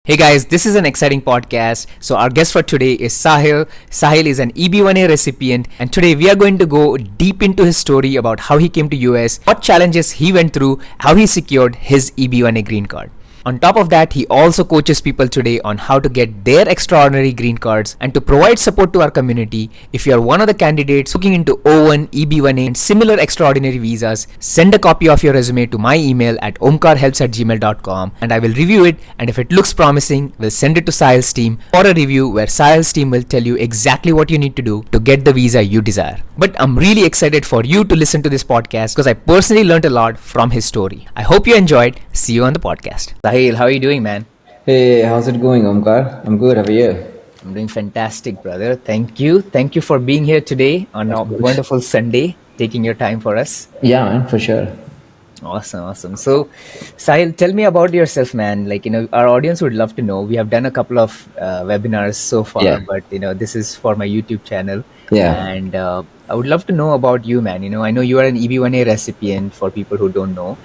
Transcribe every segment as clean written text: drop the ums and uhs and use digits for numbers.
Hey guys, this is an exciting podcast. So our guest for today is Sahil. Sahil is an EB1A recipient, and today we are going to go deep into his story about how he came to US, what challenges he went through, how he secured his EB1A green card. On top of that, he also coaches people today on how to get their extraordinary green cards and to provide support to our community. If you are one of the candidates looking into O1, EB1A, and similar extraordinary visas, send a copy of your resume to my email at omkarhelps@gmail.com and I will review it. And if it looks promising, we'll send it to Sahil's team for a review where Sahil's team will tell you exactly what you need to do to get the visa you desire. But I'm really excited for you to listen to this podcast because I personally learned a lot from his story. I hope you enjoyed. See you on the podcast. Sahil, how are you doing, man? Hey, how's it going, Omkar? I'm good. How are you? I'm doing fantastic, brother. Thank you. Thank you for being here today on a wonderful Sunday, taking your time for us. Yeah, man, for sure. Awesome. So, Sahil, tell me about yourself, man. Our audience would love to know. We have done a couple of webinars so far, Yeah. but, this is for my YouTube channel. Yeah. And I would love to know about you, man. I know you are an EB1A recipient for people who don't know,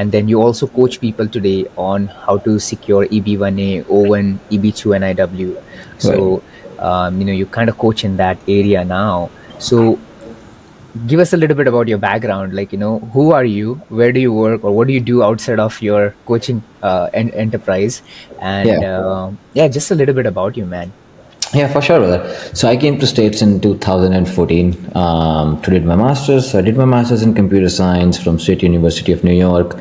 and then you also coach people today on how to secure EB1A, O1, EB2, and IW. So, you kind of coach in that area now. So, give us a little bit about your background. Who are you? Where do you work? Or what do you do outside of your coaching enterprise? And just a little bit about you, man. Yeah, for sure, brother. So I came to States in 2014 to do my master's. So I did my master's in computer science from State University of New York.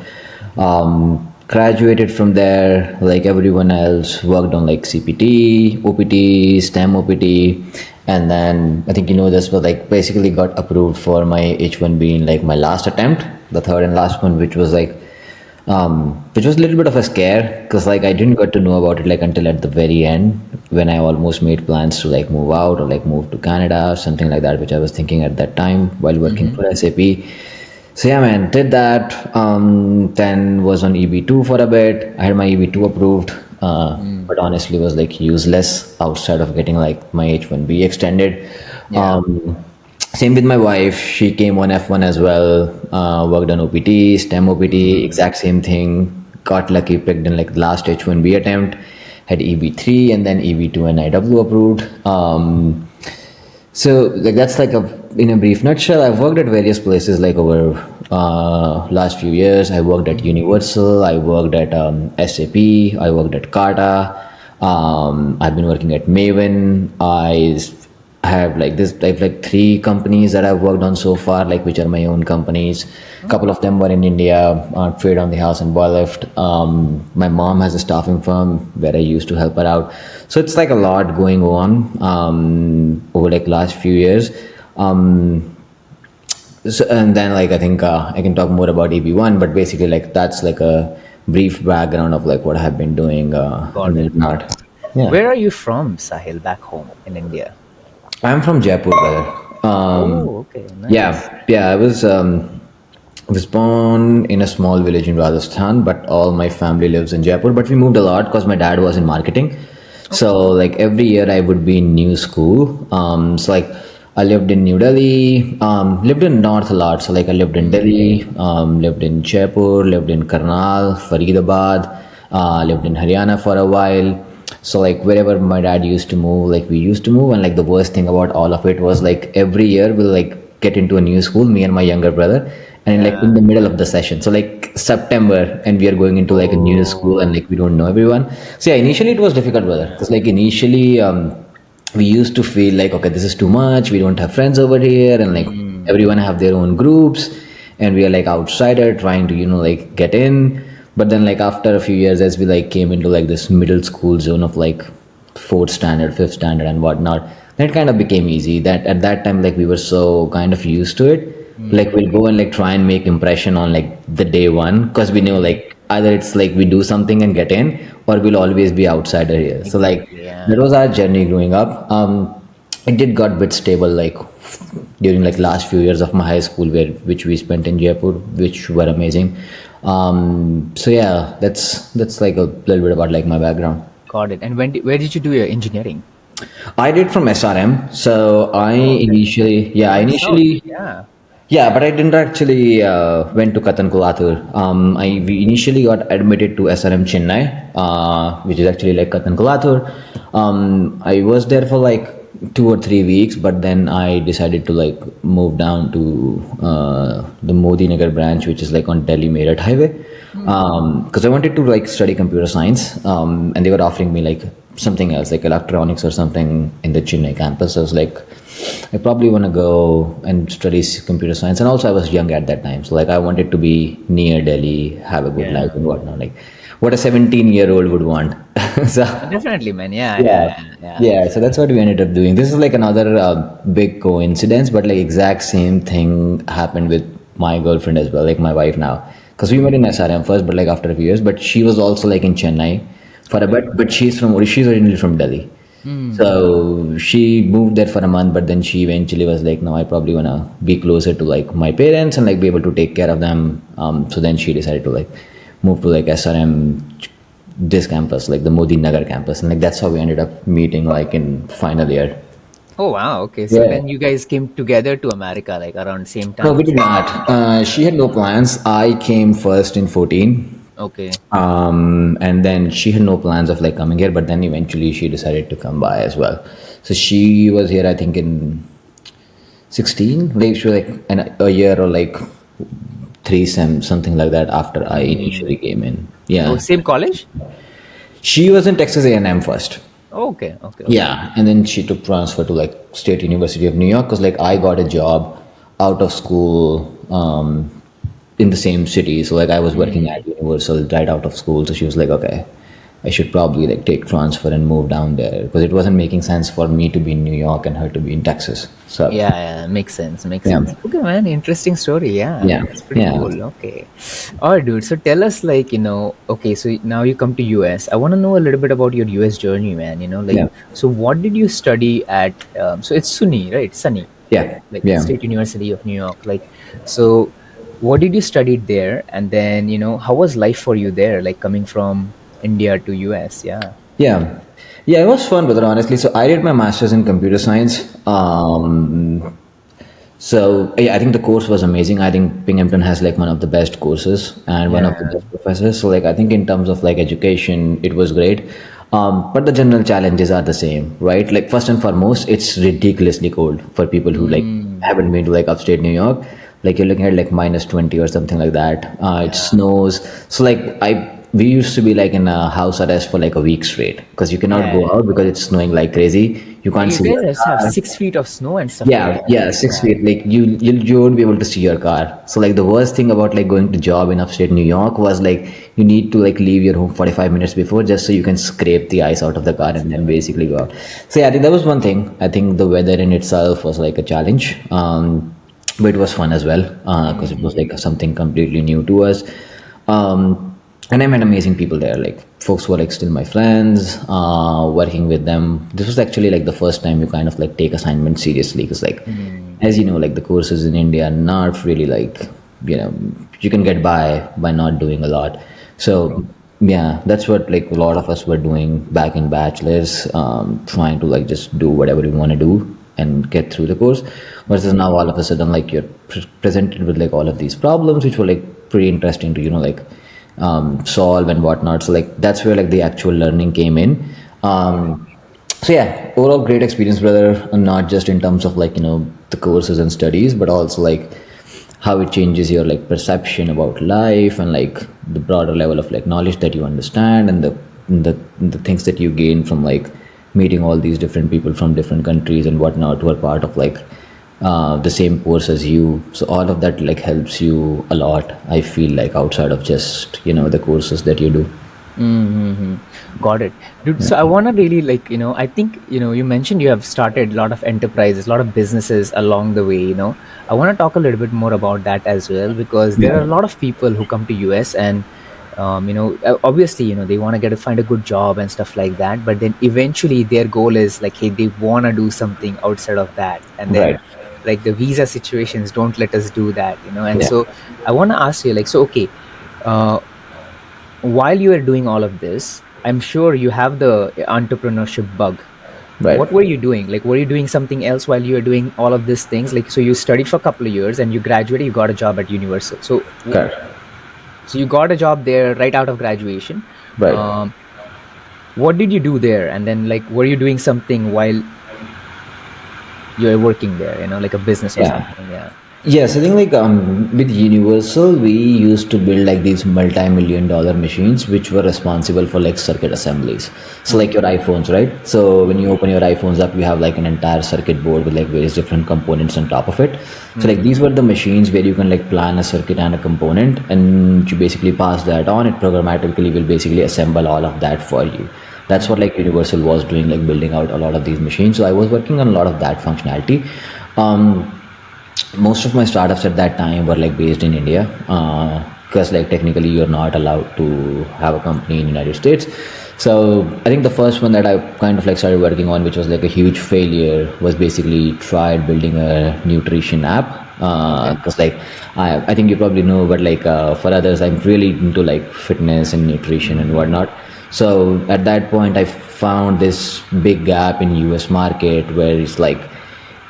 Graduated from there, like everyone else, worked on like CPT, OPT, STEM OPT, and then I think you know this, but like basically got approved for my H1B in like my last attempt, the third and last one, which was a little bit of a scare because like I didn't get to know about it like until at the very end when I almost made plans to like move out or like move to Canada or something like that, which I was thinking at that time while working for SAP. So yeah, man, did that. Then was on EB2 for a bit. I had my EB2 approved, but honestly was like useless outside of getting like my H1B extended. Yeah. Same with my wife. She came on F1 as well. Worked on OPT, STEM OPT, exact same thing. Got lucky, picked in like the last H1B attempt. Had EB3 and then EB2 and IW approved. So like that's like in a brief nutshell. I've worked at various places like over last few years. I worked at Universal. I worked at SAP. I worked at Kata. I've been working at Maven. I have like three companies that I've worked on so far, like which are my own companies. A couple of them were in India, Trade on the House and Boilift. My mom has a staffing firm where I used to help her out. So it's like a lot going on over like last few years. So, and then like I think I can talk more about EB1, but basically like that's like a brief background of like what I have been doing. Yeah. Where are you from, Sahil, back home in India? I'm from Jaipur, brother. Okay. Nice. Yeah. I was born in a small village in Rajasthan, but all my family lives in Jaipur. But we moved a lot because my dad was in marketing. So like every year I would be in new school. So like I lived in New Delhi, lived in North a lot. So like I lived in Delhi, lived in Jaipur, lived in Karnal, Faridabad, lived in Haryana for a while. So like wherever my dad used to move, like we used to move, and like the worst thing about all of it was like every year we'll like get into a new school, me and my younger brother, and like in the middle of the session, so like September, and we are going into like a new school, and like we don't know everyone. So yeah, initially it was difficult, brother, because like initially we used to feel like, okay, this is too much, we don't have friends over here, and like everyone have their own groups, and we are like outsider trying to like get in. But then like after a few years, as we like came into like this middle school zone of like fourth standard, fifth standard and whatnot, then it kind of became easy. That at that time like we were so kind of used to it. Like we'll go and like try and make impression on like the day one, because we know like either it's like we do something and get in, or we'll always be outsider here. So like that was our journey growing up. It did got a bit stable like during like last few years of my high school, which we spent in Jaipur, which were amazing. So yeah, that's like a little bit about like my background. Got it. And where did you do your engineering? I did from SRM. So I initially Yeah, but I didn't actually went to Kalathur. We initially got admitted to SRM Chennai, which is actually like Kalathur. I was there for like 2 or 3 weeks, but then I decided to like move down to the Modi Nagar branch, which is like on Delhi Meerut Highway, because I wanted to like study computer science, and they were offering me like something else, like electronics or something in the Chennai campus. I was like, I probably want to go and study computer science. And also, I was young at that time. So, like, I wanted to be near Delhi, have a good life Yeah. and whatnot. Like, what a 17-year-old would want. So, Definitely, man. Yeah, yeah. yeah, yeah, yeah. Yeah. So, that's what we ended up doing. This is like another big coincidence, but like, exact same thing happened with my girlfriend as well, like my wife now. Because we met in SRM first, but like after a few years. But she was also like in Chennai for a Okay. bit, but she's originally from Delhi. Hmm. So she moved there for a month, but then she eventually was like, no, I probably wanna be closer to like my parents and like be able to take care of them. So then she decided to like move to like SRM, this campus, like the Modi Nagar campus, and like that's how we ended up meeting like in final year. Oh wow. Okay. So Yeah. then you guys came together to America like around same No, time. we did not. She had no plans. I came first in 14. Okay. And then she had no plans of like coming here, but then eventually she decided to come by as well. So she was here, I think, in 16, like she was like a year or like three sem, something like that after I Hmm. initially came in. Oh, Yeah. same college? She was in Texas A&M first. Okay. Okay. Okay. Yeah, and then she took transfer to like State University of New York because like I got a job out of school in the same city. So like I was working Hmm. at Universal right out of school. So she was like, okay, I should probably like take transfer and move down there because it wasn't making sense for me to be in New York and her to be in Texas. So Yeah, yeah, makes sense. Makes yeah, sense. Okay, man. Interesting story. Yeah, yeah, that's pretty yeah, cool. Okay. All right, dude. So tell us, like, okay, so now you come to US. I want to know a little bit about your US journey, man. Like, yeah, so what did you study at, so it's SUNY, right? SUNY, yeah, like yeah. State University of New York. Like, so what did you study there? And then, how was life for you there, like coming from India to US? Yeah. Yeah. Yeah, it was fun, brother, honestly. So I did my master's in computer science. So yeah, I think the course was amazing. I think Binghamton has like one of the best courses and one of the Yeah. best professors. So like I think in terms of like education, it was great. But the general challenges are the same, right? Like first and foremost, it's ridiculously cold for people who like Mm, haven't been to like upstate New York. Like you're looking at like -20 or something like that. It yeah. snows. So like we used to be like in a house arrest for like a week straight because you cannot go Yeah. out because it's snowing like crazy. You Like can't you see guys your just have car. 6 feet of snow and stuff like Yeah, that, yeah, right? six Yeah. feet. Like you won't be able to see your car. So like the worst thing about like going to job in upstate New York was like you need to like leave your home 45 minutes before just so you can scrape the ice out of the car and then basically go out. So yeah, I think that was one thing. I think the weather in itself was like a challenge. But it was fun as well because it was Mm, like something completely new to us. And I met amazing people there, like folks who are like still my friends, working with them. This was actually like the first time you kind of like take assignments seriously because like, mm, as you know, like the courses in India are not really like, you know, you can get by not doing a lot. So yeah, that's what like a lot of us were doing back in bachelors, trying to like just do whatever we want to do and get through the course. Versus now all of a sudden like you're presented with like all of these problems, which were like pretty interesting to like solve and whatnot. So like that's where like the actual learning came in. So yeah, overall great experience, brother. And not just in terms of like the courses and studies, but also like how it changes your like perception about life and like the broader level of like knowledge that you understand and the things that you gain from like meeting all these different people from different countries and whatnot who are part of like the same course as you. So all of that like helps you a lot. I feel like outside of just the courses that you do. mm-hmm. Got it, dude. So I want to really like I think you mentioned you have started a lot of enterprises, a lot of businesses along the way. I want to talk a little bit more about that as well because there are a Yeah. lot of people who come to US and obviously they want to get to find a good job and stuff like that, but then eventually their goal is like, hey, they want to do something outside of that, and then Right. like the visa situations don't let us do that, and Yeah. so I want to ask you, like, so okay, uh, while you are doing all of this, I'm sure you have the entrepreneurship bug. Right. What were you doing? Like, were you doing something else while you were doing all of these things? Like, so you studied for a couple of years and you graduated, you got a job at Universal. Correct. So you got a job there right out of graduation. Right. Um, what did you do there? And then, like, were you doing something while you were working there? Like a business or Yeah. something? Yeah. Yes, I think like with Universal, we used to build like these multi-million dollar machines which were responsible for like circuit assemblies. So like your iPhones, right? So when you open your iPhones up, you have like an entire circuit board with like various different components on top of it. So like these were the machines where you can like plan a circuit and a component, and you basically pass that on. It programmatically will basically assemble all of that for you. That's what like Universal was doing, like building out a lot of these machines. So I was working on a lot of that functionality. Most of my startups at that time were like based in India, because like technically you're not allowed to have a company in United States. So I think the first one that I kind of like started working on, which was like a huge failure, was basically tried building a nutrition app. Because like I think you probably know, but like for others, I'm really into like fitness and nutrition and whatnot. So at that point, I found this big gap in US market where it's like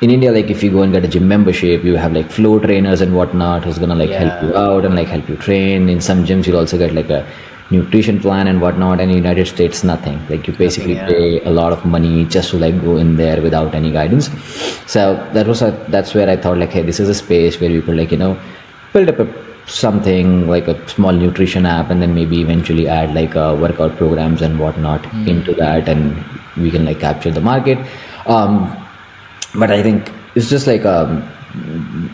in India, like if you go and get a gym membership, you have like flow trainers and whatnot who's gonna like help you out and like help you train. In some gyms, you'll also get like a nutrition plan and whatnot. And in the United States, nothing. Like you basically pay a lot of money just to like go in there without any guidance. So that's where I thought like, hey, this is a space where we could like build up something like a small nutrition app, and then maybe eventually add like workout programs and whatnot into that, and we can like capture the market. But I think it's just like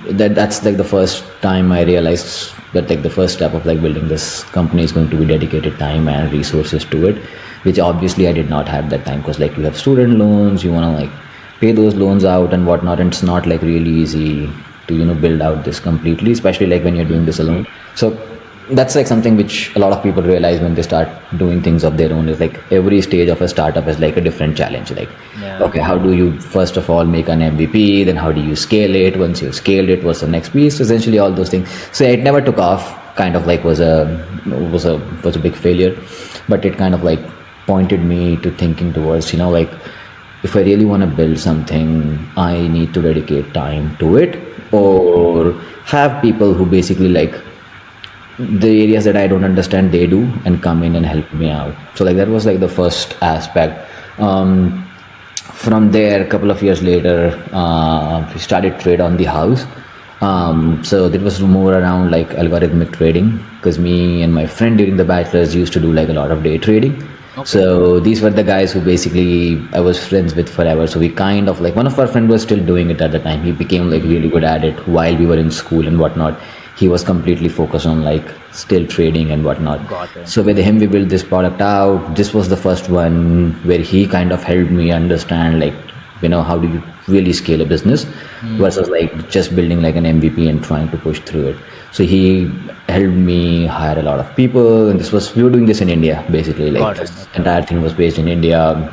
that's like the first time I realized that like the first step of like building this company is going to be dedicated time and resources to it, which obviously I did not have that time, because like you have student loans, you want to like pay those loans out and whatnot, and it's not like really easy to build out this completely, especially like when you're doing this alone. So that's like something which a lot of people realize when they start doing things of their own, is like every stage of a startup is like a different challenge. Like okay, how do you first of all make an MVP, then how do you scale it, once you've scaled it, what's the next piece, essentially all those things. So it never took off, kind of like was a big failure, but it kind of like pointed me to thinking towards like if I really want to build something, I need to dedicate time to it, or have people who basically like the areas that I don't understand they do and come in and help me out. So like that was like the first aspect. From there, a couple of years later, we started trade on the house. So that was more around like algorithmic trading, because me and my friend during the bachelor's used to do like a lot of day trading. So these were the guys who basically I was friends with forever. So we kind of like, one of our friends was still doing it at the time. He became like really good at it while we were in school and whatnot. He was completely focused on like still trading and whatnot. Got it. So with him, we built this product out. This was the first one where he kind of helped me understand like, how do you really scale a business versus like just building like an MVP and trying to push through it. So he helped me hire a lot of people, and we were doing this in India basically. Like this entire thing was based in India.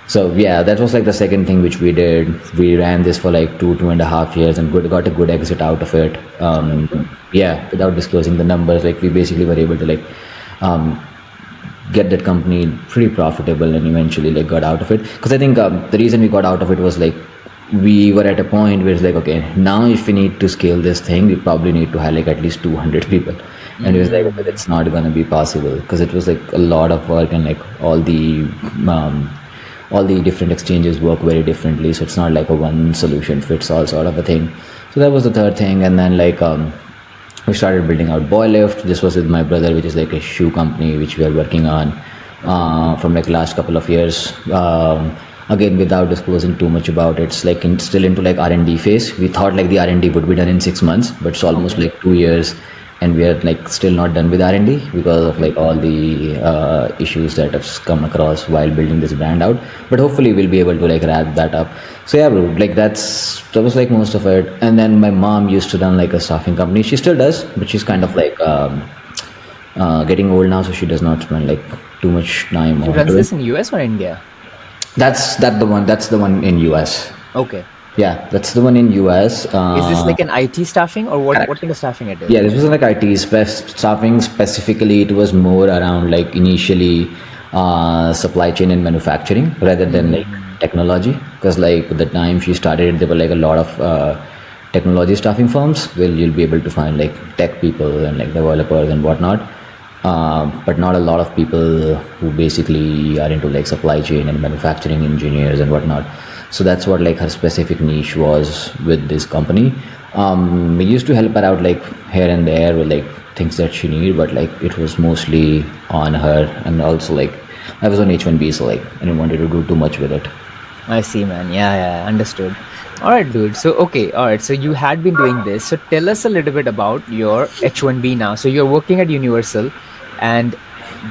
So yeah, that was like the second thing which we did. We ran this for like 2.5 years and got a good exit out of it. Yeah, without disclosing the numbers, like we basically were able to like get that company pretty profitable, and eventually like got out of it. Because I think the reason we got out of it was like we were at a point where it's like, okay, now if we need to scale this thing, we probably need to hire like at least 200 people. And it was like, okay, it's not going to be possible, because it was like a lot of work, and like all the different exchanges work very differently, so it's not like a one solution fits all sort of a thing. So that was the third thing. And then like we started building out Boylift. This was with my brother, which is like a shoe company which we are working on from like last couple of years. Again, without disclosing too much about it, it's like still into like R&D phase. We thought like the R&D would be done in 6 months, but it's almost like 2 years, and we are like still not done with R&D because of like all the issues that have come across while building this brand out. But hopefully we'll be able to like wrap that up. So yeah, bro, like that was like most of it. And then my mom used to run like a staffing company. She still does, but she's kind of like getting old now, so she does not spend like too much time on it. Runs this in US or India? That's the one in US. Okay. Yeah, that's the one in US. Is this like an IT staffing, or what kind of staffing it is? Yeah, this was like IT staffing specifically. It was more around like initially supply chain and manufacturing rather than like technology, because like the time she started there were like a lot of technology staffing firms where you'll be able to find like tech people and like developers and whatnot, but not a lot of people who basically are into like supply chain and manufacturing engineers and whatnot. So that's what like her specific niche was with this company. We used to help her out like here and there with like things that she needed, but like it was mostly on her. And also like I was on H1B, so like I didn't want to do too much with it. I see, man. Yeah, understood. All right, dude. So, okay, all right. So, you had been doing this. So, tell us a little bit about your H1B now. So, you're working at Universal, and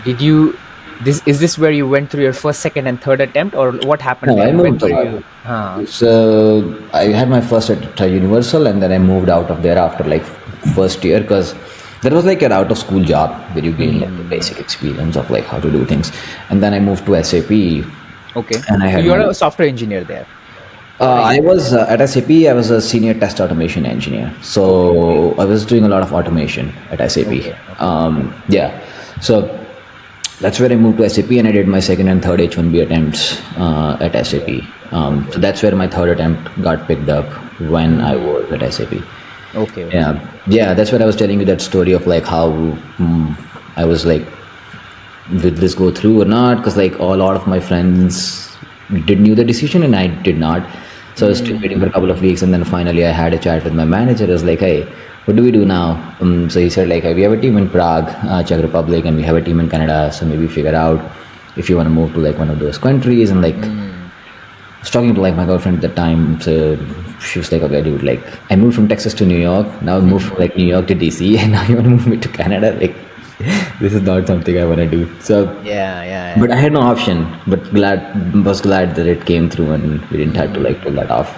did you this is this where you went through your first, second, and third attempt, or what happened No, there? I When moved a were lot. you? Huh. So I had my first at Universal, and then I moved out of there after like first year, because that was like an out of school job where you gain like the basic experience of like how to do things. And then I moved to SAP, Okay. and I So, had you're my. a software engineer there. I was at SAP. I was a senior test automation engineer, so I was doing a lot of automation at SAP. Okay. Yeah, so that's where I moved to SAP, and I did my second and third H1B attempts at SAP. So that's where my third attempt got picked up when I was at SAP. Okay. Yeah, that's what I was telling you, that story of like how I was like, will this go through or not? Because like a lot of my friends did knew the decision and I did not. So I was still waiting for a couple of weeks, and then finally I had a chat with my manager. I was like, hey, what do we do now? So he said like, hey, we have a team in Prague, Czech Republic, and we have a team in Canada. So maybe figure out if you want to move to like one of those countries. And like I was talking to like my girlfriend at the time, so she was like, okay, dude, like I moved from Texas to New York. Now I moved from like New York to DC, and now you want to move me to Canada? Like, this is not something I want to do. So, Yeah. but I had no option. But was glad that it came through, and we didn't have to like pull that off.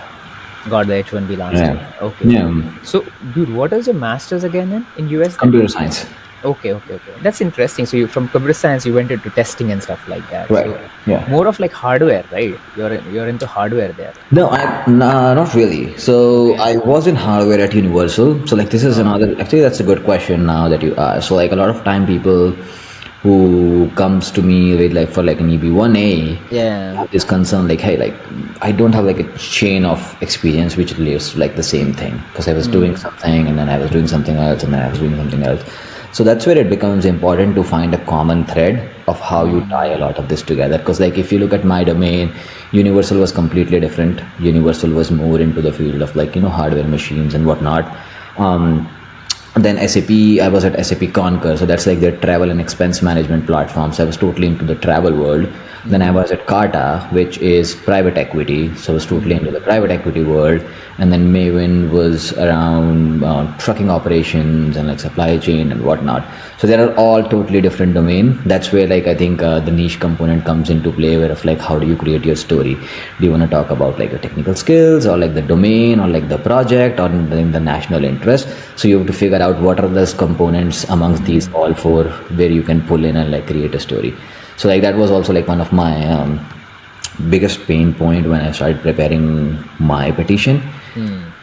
Got the H1B last Yeah, year. Okay. yeah. So, dude, what is your master's again in US then? Computer science. Okay. That's interesting. So, you from computer science, you went into testing and stuff like that. Right. So, Yeah. more of like hardware, right? You're into hardware there. No, not really. So I was in hardware at Universal. So like this is another. Actually, that's a good question now that you ask. So like a lot of time people who comes to me with like for like an EB1A Yeah. have this concern like, hey, like I don't have like a chain of experience which leads to like the same thing, because I was doing something and then I was doing something else and then I was doing something else. So that's where it becomes important to find a common thread of how you tie a lot of this together. Because like if you look at my domain, Universal was completely different. Universal was more into the field of like hardware machines and whatnot. Then SAP, I was at SAP Concur, so that's like their travel and expense management platform. So I was totally into the travel world. Then I was at Carta, which is private equity, so I was totally into the private equity world. And then Maven was around trucking operations and like supply chain and whatnot. So they are all totally different domain. That's where like I think the niche component comes into play, where of like how do you create your story? Do you want to talk about like the technical skills or like the domain or like the project or the national interest? So you have to figure out what are those components amongst these all four where you can pull in and like create a story. So like that was also like one of my biggest pain point when I started preparing my petition.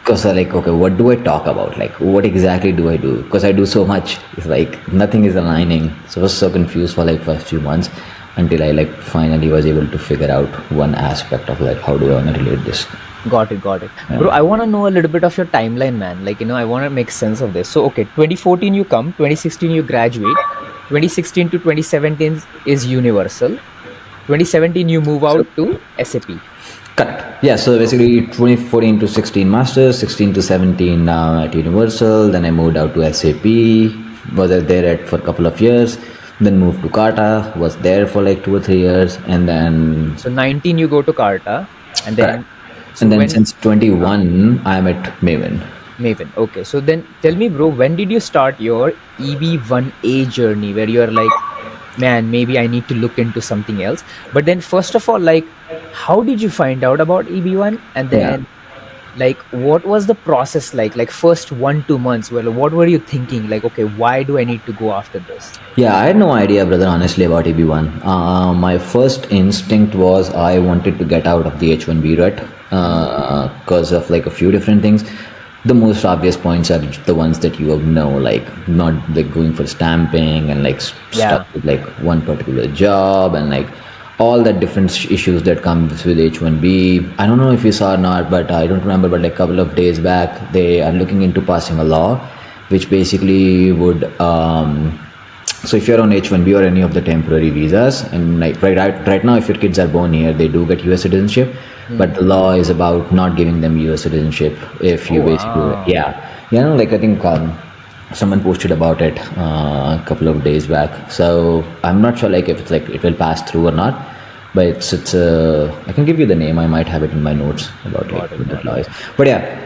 Because like, okay, what do I talk about? Like, what exactly do I do? Because I do so much. It's like nothing is aligning. So I was so confused for like first few months until I like finally was able to figure out one aspect of like how do I want to relate this. Got it. Bro, I want to know a little bit of your timeline, man. Like, I want to make sense of this. So, okay, 2014 you come, 2016 you graduate, 2016 to 2017 is Universal, 2017 you move out to SAP. Correct. Yeah, so basically 2014 to 16 masters, 16 to 17 now at Universal. Then I moved out to SAP, was there for a couple of years. Then moved to Carta, was there for like 2 or 3 years. And then... So 19 you go to Carta, and then... Correct. And then since 21, I'm at Maven. Okay, so then tell me, bro, when did you start your EB1A journey where you're like, man, maybe I need to look into something else? But then first of all, like, how did you find out about EB1? And then like, what was the process like first 1-2 months? Well, what were you thinking? Like, okay, why do I need to go after this? Yeah, I had no idea, brother, honestly, about EB1. My first instinct was I wanted to get out of the H1B rut because of like a few different things. the most obvious points are the ones that you know, like not like going for stamping and like Yeah. stuck with like one particular job and like all the different issues that comes with H1B. I don't know if you saw or not, but I don't remember. But like a couple of days back, they are looking into passing a law, which basically would so if you're on H1B or any of the temporary visas, and like right now, if your kids are born here, they do get US citizenship, but the law is about not giving them US citizenship if you Oh, basically, wow. like I think someone posted about it a couple of days back. So I'm not sure like if it's like it will pass through or not, but it's I can give you the name. I might have it in my notes about like Got it, what the man. law is. But yeah,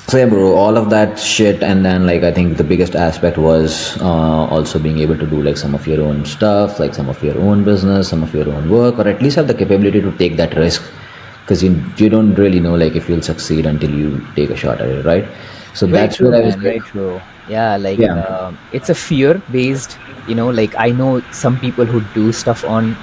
so yeah, bro, all of that shit, and then like I think the biggest aspect was also being able to do like some of your own stuff, like some of your own business, some of your own work, or at least have the capability to take that risk, because you don't really know like if you'll succeed until you take a shot at it, right? So Very that's true, where I was man. like, Very true. Yeah, like yeah, it's a fear based, like I know some people who do stuff on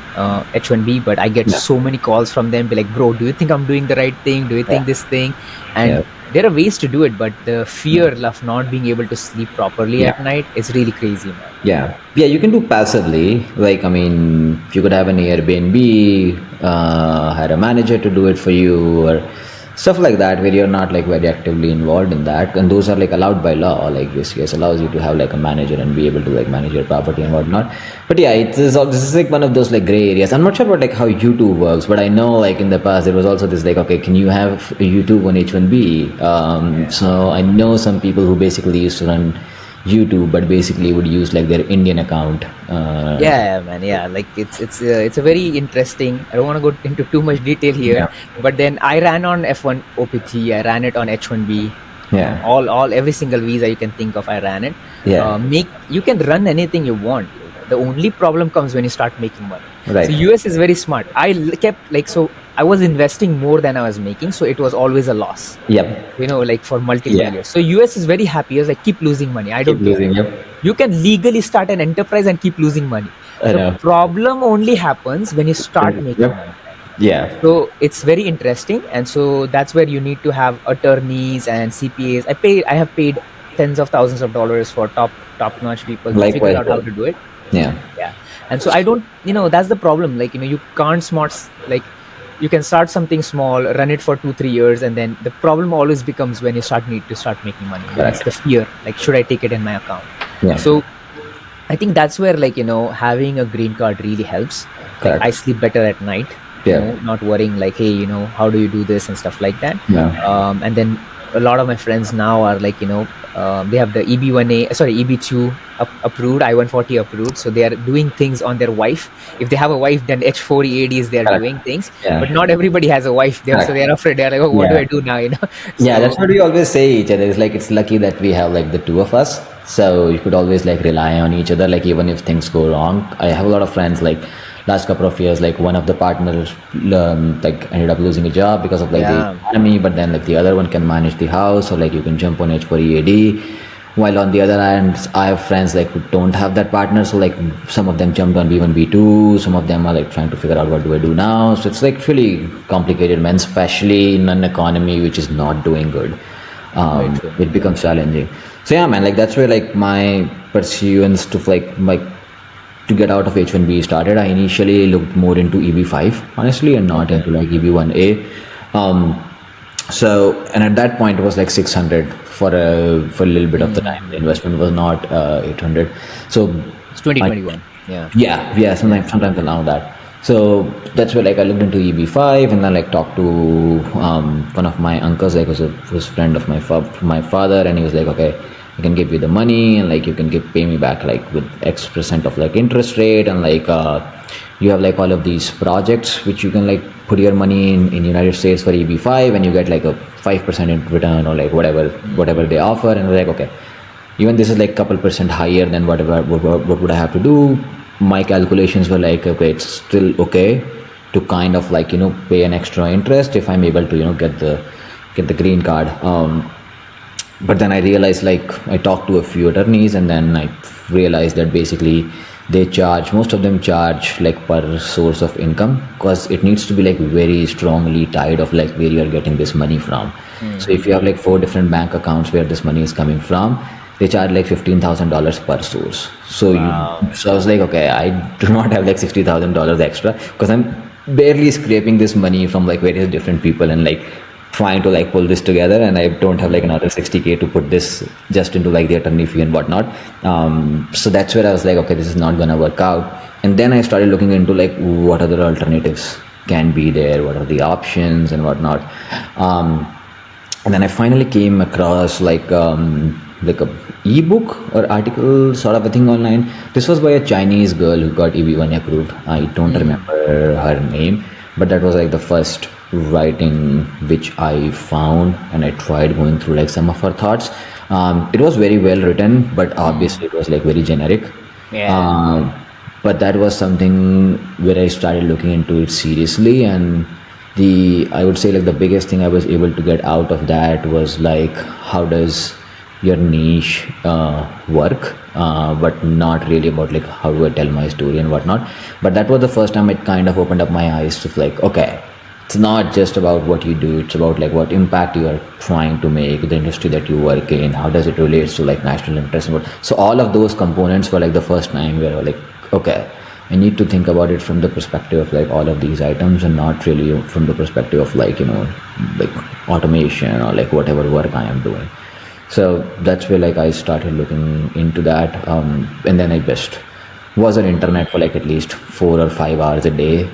H1B, but I get yeah, so many calls from them, be like, bro, do you think I'm doing the right thing? Do you yeah, think this thing? yeah, And there are ways to do it, but the fear of not being able to sleep properly yeah. at night is really crazy, man. Yeah, you can do passively. Like, I mean, you could have an Airbnb, hire a manager to do it for you, or stuff like that, where you're not like very actively involved in that. And those are like allowed by law. Like, this case allows you to have like a manager and be able to like manage your property and whatnot. But yeah, this is like one of those like gray areas. I'm not sure about like how YouTube works, but I know like in the past there was also this like, okay, can you have YouTube on H1B? So I know some people who basically used to run YouTube, but basically would use like their Indian account. Yeah, man. Yeah, like it's a very interesting. I don't want to go into too much detail here, Yeah, but then I ran on F1 OPT. I ran it on H1B. yeah, All every single visa you can think of, I ran it. yeah, Make You can run anything you want. The only problem comes when you start making money. So right. US is very smart. Kept like so. I was investing more than I was making, so it was always a loss. Yep. Like for multiple Yeah. years. So US is very happy. It's like keep losing money. I Keep don't care. losing. Yep. You can legally start an enterprise and keep losing money. I The know. problem only happens when you start making money. Yep. Yeah. So it's very interesting, and so that's where you need to have attorneys and CPAs. I have paid tens of thousands of dollars for top notch people to figure Likewise, out how bro. to do it. Yeah. Yeah, and so I don't, that's the problem. Like you can't like you can start something small, run it for 2-3 years, and then the problem always becomes when you need to start making money. Then it's Correct. the fear, like should I take it in my account? Yeah. So I think that's where like having a green card really helps. Like Correct. I sleep better at night. Yeah. Not worrying like, hey, how do you do this and stuff like that. Yeah. And then a lot of my friends now are like, they have the EB2 approved, I-140 approved, so they are doing things on their wife. If they have a wife, then H4 EADs they are Correct. doing things. Yeah. But not everybody has a wife there, so Correct. they are afraid. They're like, oh, what do Yeah. I do now? Yeah, So that's what we always say each other. It's like it's lucky that we have like the two of us. So you could always like rely on each other. Like even if things go wrong, I have a lot of friends like last couple of years, like one of the partners like ended up losing a job because of like the yeah, economy, but then like the other one can manage the house, or like you can jump on H4 EAD. While on the other hand, I have friends like who don't have that partner, so like some of them jumped on B1 B2, some of them are like trying to figure out what do I do now. So it's like really complicated, man, especially in an economy which is not doing good. Very true. It becomes challenging. So yeah, man, like that's where like my pursuance to like to get out of H1B started. I initially looked more into EB5 honestly, and not into like EB1A. So and at that point it was like 600 for a little bit of the time. The investment was not 800. So It's 2021. Yeah. yeah, sometimes around that. So that's where like I looked into EB5, and then like talked to one of my uncles, like was a friend of my father, and he was like, okay, I can give you the money, and like you can pay me back like with X% of like interest rate, and like you have like all of these projects which you can like put your money in United States for EB5, and you get like a 5% in return, or like whatever they offer. And we're like, okay, even this is like couple percent higher than what would I have to do. My calculations were like, okay, it's still okay to kind of like pay an extra interest if I'm able to get the green card. But then I realized, like, I talked to a few attorneys, and then I realized that basically they charge, most of them charge like per source of income, because it needs to be like very strongly tied of like where you are getting this money from. So if you have like four different bank accounts where this money is coming from, they charge like $15,000 per source. So I was like, okay, I do not have like $60,000 extra, because I'm barely scraping this money from like various different people and like trying to like pull this together, and I don't have like another 60K to put this just into like the attorney fee and whatnot. So that's where I was like, okay, this is not gonna work out. And then I started looking into like what other alternatives can be there, what are the options and whatnot. And then I finally came across like a ebook or article sort of a thing online. This was by a Chinese girl who got EB1 approved. I don't remember her name, but that was like the first writing which I found, and I tried going through like some of her thoughts. It was very well written, but obviously it was like very generic. But that was something where I started looking into it seriously, and I would say like the biggest thing I was able to get out of that was like, how does your niche work, but not really about like how do I tell my story and whatnot. But that was the first time it kind of opened up my eyes to like, okay, it's not just about what you do, it's about like what impact you are trying to make, the industry that you work in, how does it relate to like national interest and what. So all of those components were like the first time where I was like, okay, I need to think about it from the perspective of like all of these items, and not really from the perspective of like, like automation or like whatever work I am doing. So that's where like I started looking into that. And then I just was on internet for like at least 4 or 5 hours a day,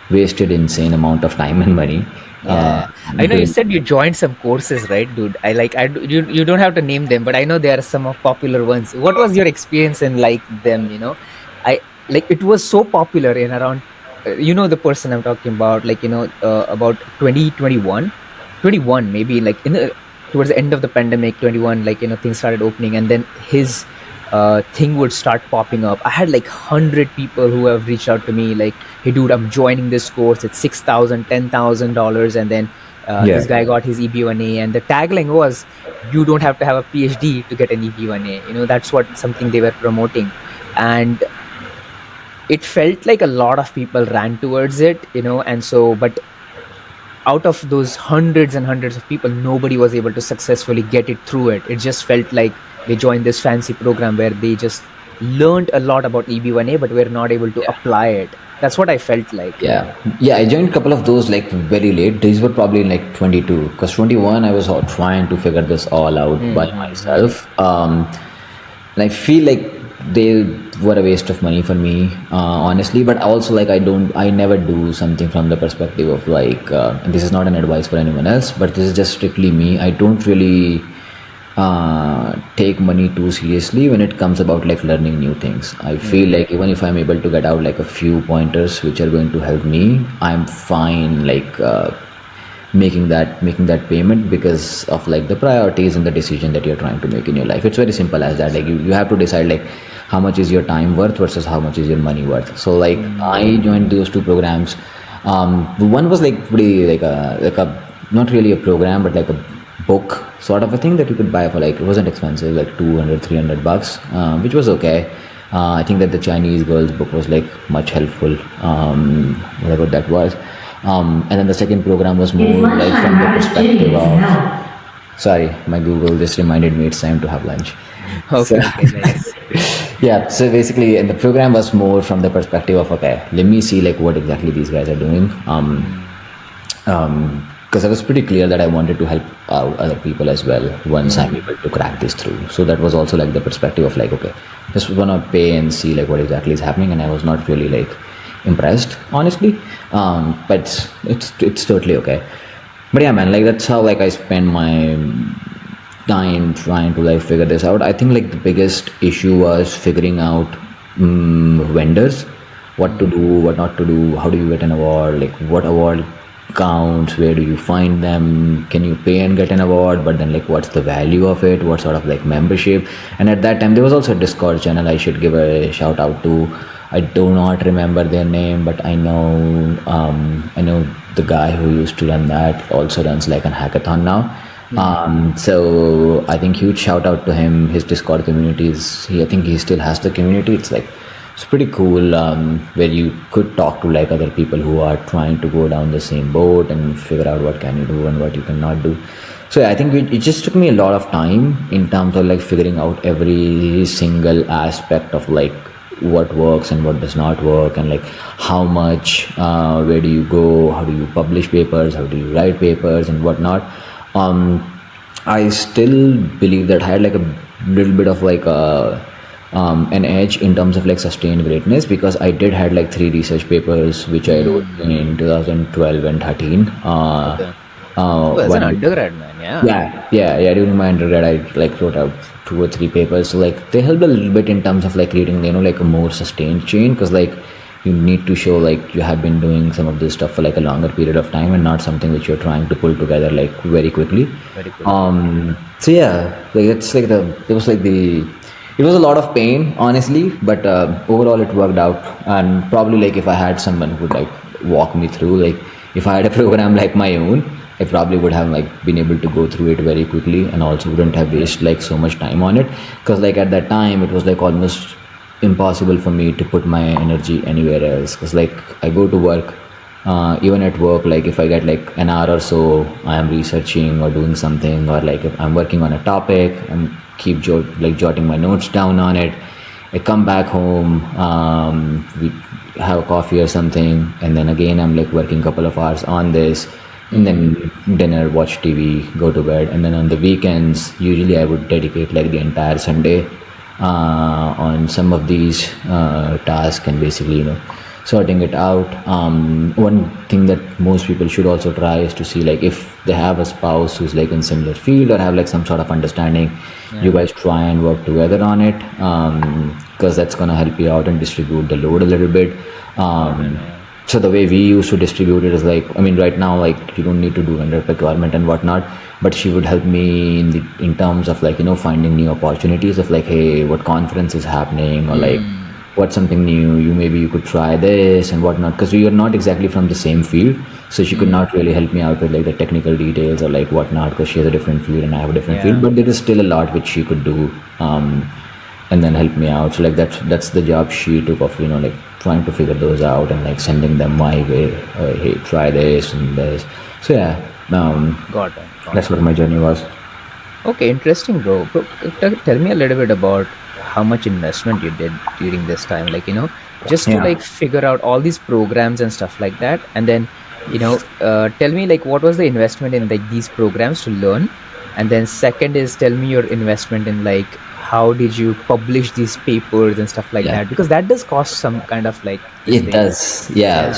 wasted insane amount of time and money. I know you said you joined some courses, right, dude? You don't have to name them, but I know there are some of popular ones. What was your experience in like them? I like it was so popular in around, the person I'm talking about, like about 2021, 21 maybe, like towards the end of the pandemic, 21, like things started opening, and then his thing would start popping up. I had like 100 people who have reached out to me like, hey dude, I'm joining this course, it's $6,000, $10,000, and then this guy got his EB1A, and the tagline was, you don't have to have a PhD to get an EB1A. That's what something they were promoting. And it felt like a lot of people ran towards it, and so, but out of those hundreds and hundreds of people, nobody was able to successfully get it through it. It just felt like they joined this fancy program where they just learned a lot about EB1A, but were not able to apply it. That's what I felt like. Yeah, I joined a couple of those like very late. These were probably in like 22, because 21 I was trying to figure this all out by myself. And I feel like they were a waste of money for me, honestly. But also like I never do something from the perspective of like, and this is not an advice for anyone else, but this is just strictly me. I don't really take money too seriously when it comes about like learning new things. I feel like even if I'm able to get out like a few pointers which are going to help me, I'm fine like making that payment, because of like the priorities and the decision that you're trying to make in your life. It's very simple as that. Like you have to decide like how much is your time worth versus how much is your money worth. So like I joined those two programs. One was like pretty like a not really a program, but like a book sort of a thing that you could buy for like, it wasn't expensive, like $200-300, which was okay. I think that the Chinese girl's book was like much helpful, whatever that was. And then the second program was more like from the perspective of, sorry, my Google just reminded me it's time to have lunch. Okay, nice. Yeah, so basically, and the program was more from the perspective of, okay, let me see like what exactly these guys are doing. Because I was pretty clear that I wanted to help out other people as well once I'm able to crack this through. So that was also like the perspective of like, okay, just wanna pay and see like what exactly is happening. And I was not really like impressed, honestly. But it's totally okay. But yeah, man, like that's how like I spend my time trying to like figure this out. I think like the biggest issue was figuring out vendors, what to do, what not to do, how do you get an award, like what award counts, where do you find them, can you pay and get an award, but then like what's the value of it, what sort of like membership. And at that time there was also a Discord channel I should give a shout out to. I do not remember their name, but I know the guy who used to run that also runs like a hackathon now. So I think huge shout out to him. His Discord communities. I think he still has the community. It's pretty cool, where you could talk to like other people who are trying to go down the same boat and figure out what can you do and what you cannot do. So yeah, I think it just took me a lot of time in terms of like figuring out every single aspect of like what works and what does not work, and like how much, where do you go, how do you publish papers, how do you write papers and whatnot. um, I still believe that I had like a little bit of like an edge in terms of like sustained greatness, because I did had like 3 research papers which I wrote in 2012 and 13. Okay. Oh, as an undergrad, man. Yeah. During my undergrad, I like wrote out 2 or 3 papers. So like they helped a little bit in terms of like reading, like a more sustained chain, because like you need to show like you have been doing some of this stuff for like a longer period of time and not something which you're trying to pull together like very quickly. Very cool. So yeah, like it's like it was a lot of pain, honestly, but overall it worked out. And probably like if I had someone who would like walk me through, like if I had a program like my own, I probably would have like been able to go through it very quickly, and also wouldn't have wasted like so much time on it, because like at that time it was like almost impossible for me to put my energy anywhere else, because like I go to work, even at work, like if I get like an hour or so, I am researching or doing something, or like if I'm working on a topic, I'm keep jotting my notes down on it. I come back home, we have coffee or something, and then again I'm like working a couple of hours on this, and then dinner, watch TV, go to bed. And then on the weekends, usually I would dedicate like the entire Sunday on some of these tasks, and basically sorting it out. One thing that most people should also try is to see like if they have a spouse who's like in similar field or have like some sort of understanding, you guys try and work together on it, because that's going to help you out and distribute the load a little bit. So the way we used to distribute it is like, I mean, right now, like you don't need to do under procurement and whatnot, but she would help me in terms of like, finding new opportunities of like, hey, what conference is happening, or like what's something new, maybe you could try this and whatnot, because we are not exactly from the same field. So she could not really help me out with like the technical details or like whatnot, because she has a different field and I have a different field, but there is still a lot which she could do, and then help me out. So like that's the job she took of, like trying to figure those out and like sending them my way, hey, try this and this. So yeah, Got it. that's what my journey was. Okay, interesting, bro. Tell me a little bit about how much investment you did during this time, like just to like figure out all these programs and stuff like that. And then tell me like what was the investment in like these programs to learn, and then second is tell me your investment in like how did you publish these papers and stuff like that, because that does cost some kind of like it does.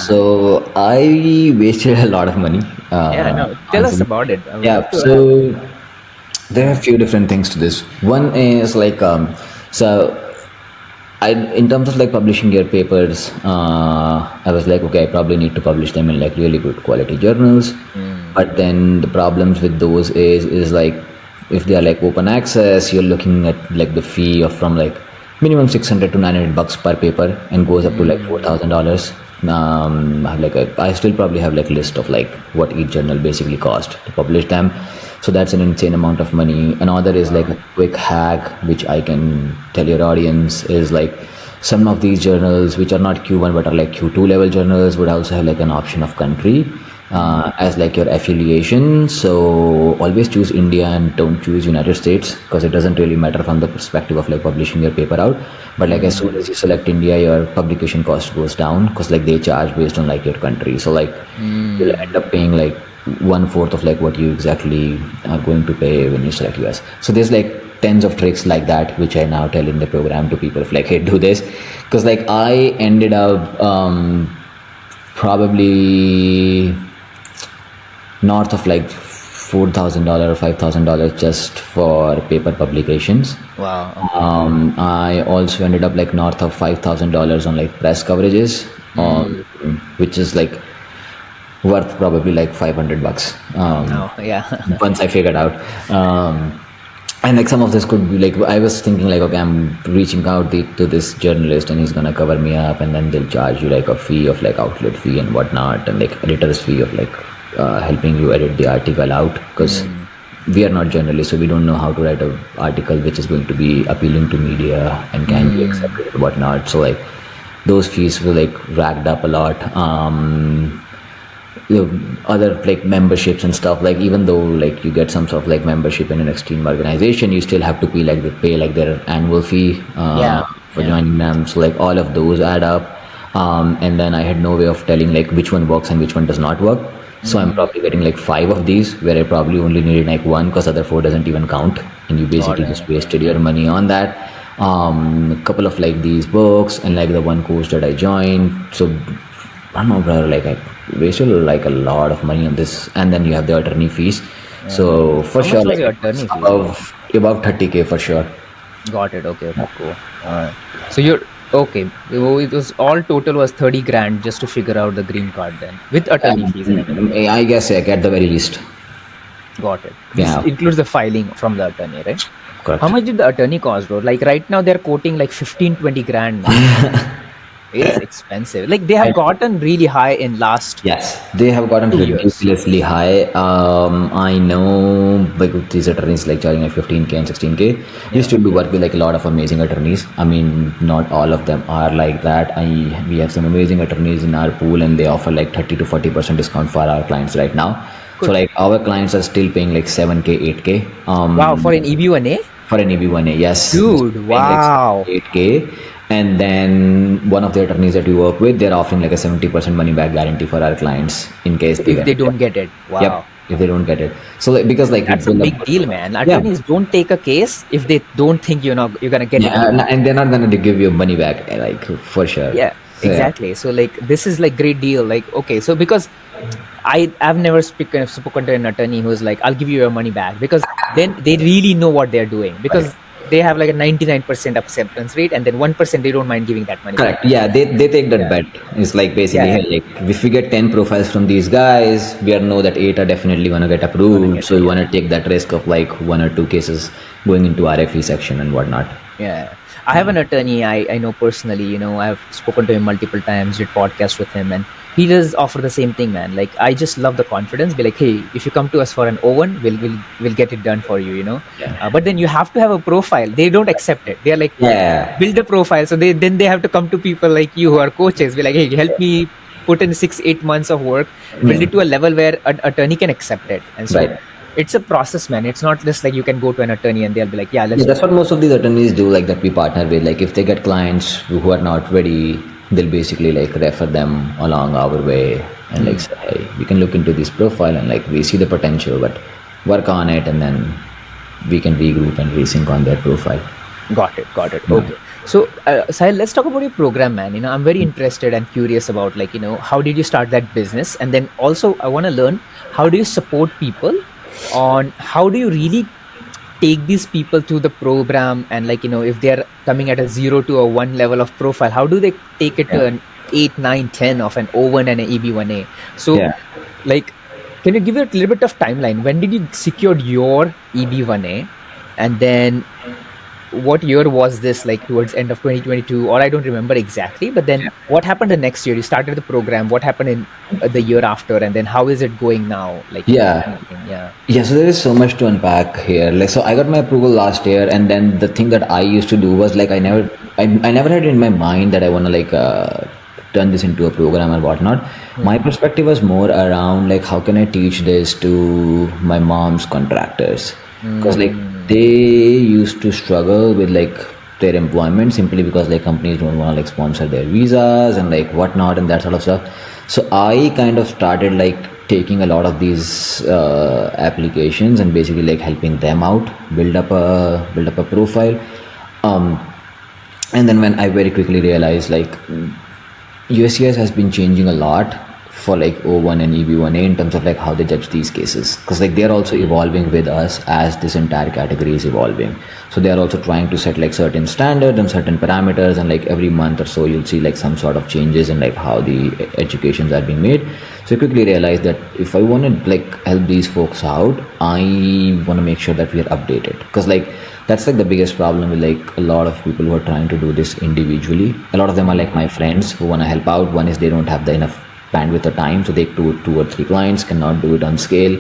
So I wasted a lot of money. Tell us about it. So there are a few different things to this. One is like so in terms of like publishing your papers, I was like, okay, I probably need to publish them in like really good quality journals. But then the problems with those is like, if they are like open access, you're looking at like the fee of from like minimum $600 to $900 per paper, and goes up to like $4,000. I still probably have like list of like what each journal basically cost to publish them. So that's an insane amount of money. Another is like a quick hack which I can tell your audience is like, some of these journals which are not Q1 but are like Q2 level journals would also have like an option of country as like your affiliation. So always choose India and don't choose United States, because it doesn't really matter from the perspective of like publishing your paper out. But like as soon as you select India, your publication cost goes down, because like they charge based on like your country. So like you'll end up paying like 1/4 of like what you exactly are going to pay when you select US. So there's like tens of tricks like that which I now tell in the program to people of like, hey, do this, because like I ended up probably north of like $4,000 or $5,000 just for paper publications. Wow. I also ended up like north of $5,000 on like press coverages, which is like worth probably like $500 once I figured out. And like some of this could be like, I was thinking like, okay, I'm reaching out to this journalist and he's gonna cover me up, and then they'll charge you like a fee of like outlet fee and whatnot, and like editor's fee of like helping you edit the article out, because we are not journalists, so we don't know how to write an article which is going to be appealing to media and can be accepted and whatnot. So like those fees were like racked up a lot. Other like memberships and stuff, like even though like you get some sort of like membership in an extreme organization, you still have to pay like their annual fee for joining them. So like all of those add up. And then I had no way of telling like which one works and which one does not work. So I'm probably getting like 5 of these where I probably only needed like one because other 4 doesn't even count, and you basically just wasted your money on that. A couple of like these books and like the one course that I joined. So I don't know, brother, like I wasted like a lot of money on this, and then you have the attorney fees. So for How sure, much was like your attorney fee? above 30K for sure. Got it. Okay, cool. Alright. So you're okay. It was all total was 30 grand just to figure out the green card then with attorney fees and everything. I guess like at the very least. Got it. This Yeah. includes the filing from the attorney, right? Correct. How much did the attorney cost, bro? Like right now they're quoting like 15-20 grand. It's expensive. Like they have gotten really high in last. Yes, they have gotten 2 years. ridiculously high. I know like these attorneys like charging like 15K and 16K. We still do work with like a lot of amazing attorneys. I mean, not all of them are like that. We have some amazing attorneys in our pool, and they offer like 30 to 40% discount for our clients right now. So like our clients are still paying like 7K, 8K. Wow, for an EB1A? For an EB1A, yes. Dude, Paying wow. like 8K. And then one of the attorneys that we work with, they're offering like a 70% money back guarantee for our clients in case If they don't get it. Wow. Yep, if they don't get it. So like, because like That's a it's big deal, man. Attorneys don't take a case if they don't think you're gonna get it. and they're not gonna give you money back, like for sure. Yeah, So, exactly. So like this is like great deal. Like okay, so because I've never spoken to an attorney who's like, I'll give you your money back, because then they really know what they're doing, because they have like a 99% acceptance rate, and then 1% they don't mind giving that money Correct. back. Yeah, they take that bet. It's like basically, Yeah. hey, like if we get 10 profiles from these guys, we know that 8 are definitely gonna get approved. So we wanna take that risk of like 1 or 2 cases going into RFE section and whatnot. Yeah. I have an attorney I know personally, I've spoken to him multiple times, did podcasts with him, and he does offer the same thing, man. Like I just love the confidence. Be like, hey, if you come to us for an O1, we'll get it done for you, but then you have to have a profile. They don't accept it. They're like, build a profile. So they have to come to people like you who are coaches. Be like, hey, help me put in 6-8 months of work, build it to a level where an attorney can accept it. And so it's a process, man. It's not just like you can go to an attorney and they'll be like, let's that's what most of these attorneys do, like that we partner with. Like if they get clients who are not ready, they'll basically like refer them along our way and like say, hey, we can look into this profile and like we see the potential, but work on it, and then we can regroup and resync on their profile. Got it. Okay. So, Sahil, let's talk about your program, man. I'm very interested and curious about how did you start that business? And then also I want to learn, how do you support people on how do you really take these people to the program, and if they're coming at a 0 to a 1 level of profile, how do they take it to an 8, 9, 10 of an O1 and an EB1A? So like, can you give it a little bit of timeline? When did you secure your EB1A, and then what year was this, like towards end of 2022, or I don't remember exactly, but then what happened the next year? You started the program, what happened in the year after, and then how is it going now? Like so there is so much to unpack here. Like, so I got my approval last year, and then the thing that I used to do was like I never had it in my mind that I want to like turn this into a program or whatnot. My perspective was more around like, how can I teach this to my mom's contractors, because like they used to struggle with like their employment simply because like companies don't want to like sponsor their visas and like whatnot and that sort of stuff. So I kind of started like taking a lot of these applications and basically like helping them out build up a profile, and then when I very quickly realized like USCIS has been changing a lot for like O1 and EB1A in terms of like how they judge these cases, because like they're also evolving with us as this entire category is evolving. So they are also trying to set like certain standards and certain parameters, and like every month or so you'll see like some sort of changes in like how the educations are being made. So I quickly realized that if I want to like help these folks out, I want to make sure that we are updated, because like that's like the biggest problem with like a lot of people who are trying to do this individually. A lot of them are like my friends who want to help out. One is they don't have the enough bandwidth or time, so they take two or three clients, cannot do it on scale,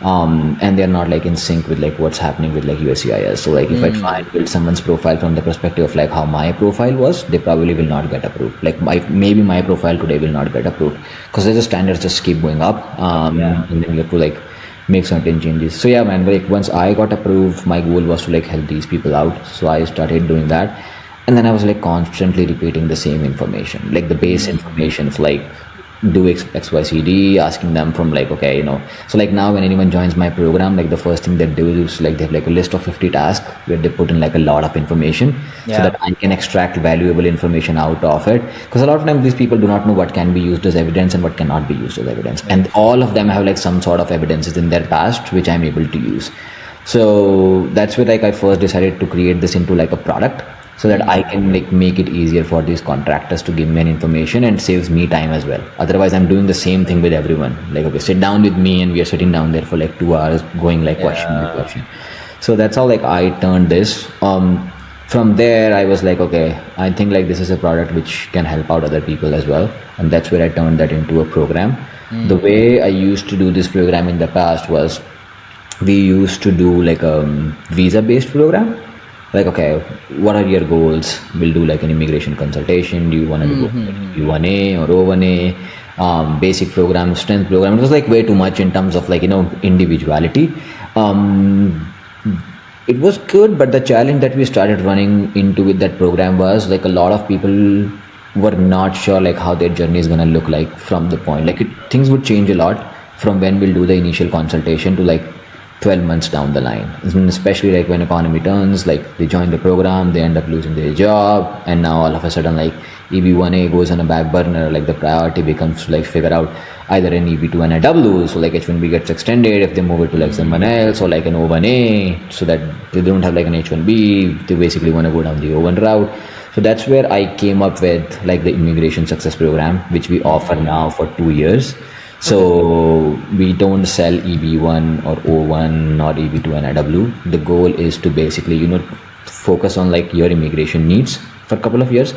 and they're not like in sync with like what's happening with like USCIS. So like if I try and build someone's profile from the perspective of like how my profile was, they probably will not get approved. Like maybe my profile today will not get approved because the standards just keep going up, and then you have to like make certain changes. So yeah, man, like once I got approved, my goal was to like help these people out. So I started doing that, and then I was like constantly repeating the same information, like the base information of like do XYCD, asking them from like, okay, so like now when anyone joins my program, like the first thing they do is like they have like a list of 50 tasks where they put in like a lot of information so that I can extract valuable information out of it, because a lot of times these people do not know what can be used as evidence and what cannot be used as evidence, and all of them have like some sort of evidences in their past which I'm able to use. So that's where like I first decided to create this into like a product, so that I can like make it easier for these contractors to give me an information, and saves me time as well. Otherwise I'm doing the same thing with everyone, like okay, sit down with me, and we are sitting down there for like 2 hours going like question by question. So that's how like I turned this. From there I was like, okay, I think like this is a product which can help out other people as well, and that's where I turned that into a program. The way I used to do this program in the past was, we used to do like a visa based program. Like, okay, what are your goals? We'll do like an immigration consultation. Do you want to do E1A or O1A? Basic program, strength program. It was like way too much in terms of like, individuality. It was good, but the challenge that we started running into with that program was like a lot of people were not sure like how their journey is going to look like from the point. Like things would change a lot from when we'll do the initial consultation to like 12 months down the line, especially like when economy turns, like they join the program, they end up losing their job, and now all of a sudden like EB1A goes on a back burner. Like the priority becomes to like figure out either an EB2 and a W, so like H1B gets extended if they move it to like someone else, or like an O1A, so that they don't have like an H1B, they basically want to go down the O1 route. So that's where I came up with like the immigration success program, which we offer now for 2 years. So we don't sell EB1 or O1 or EB2 and AW. The goal is to basically, focus on like your immigration needs for a couple of years,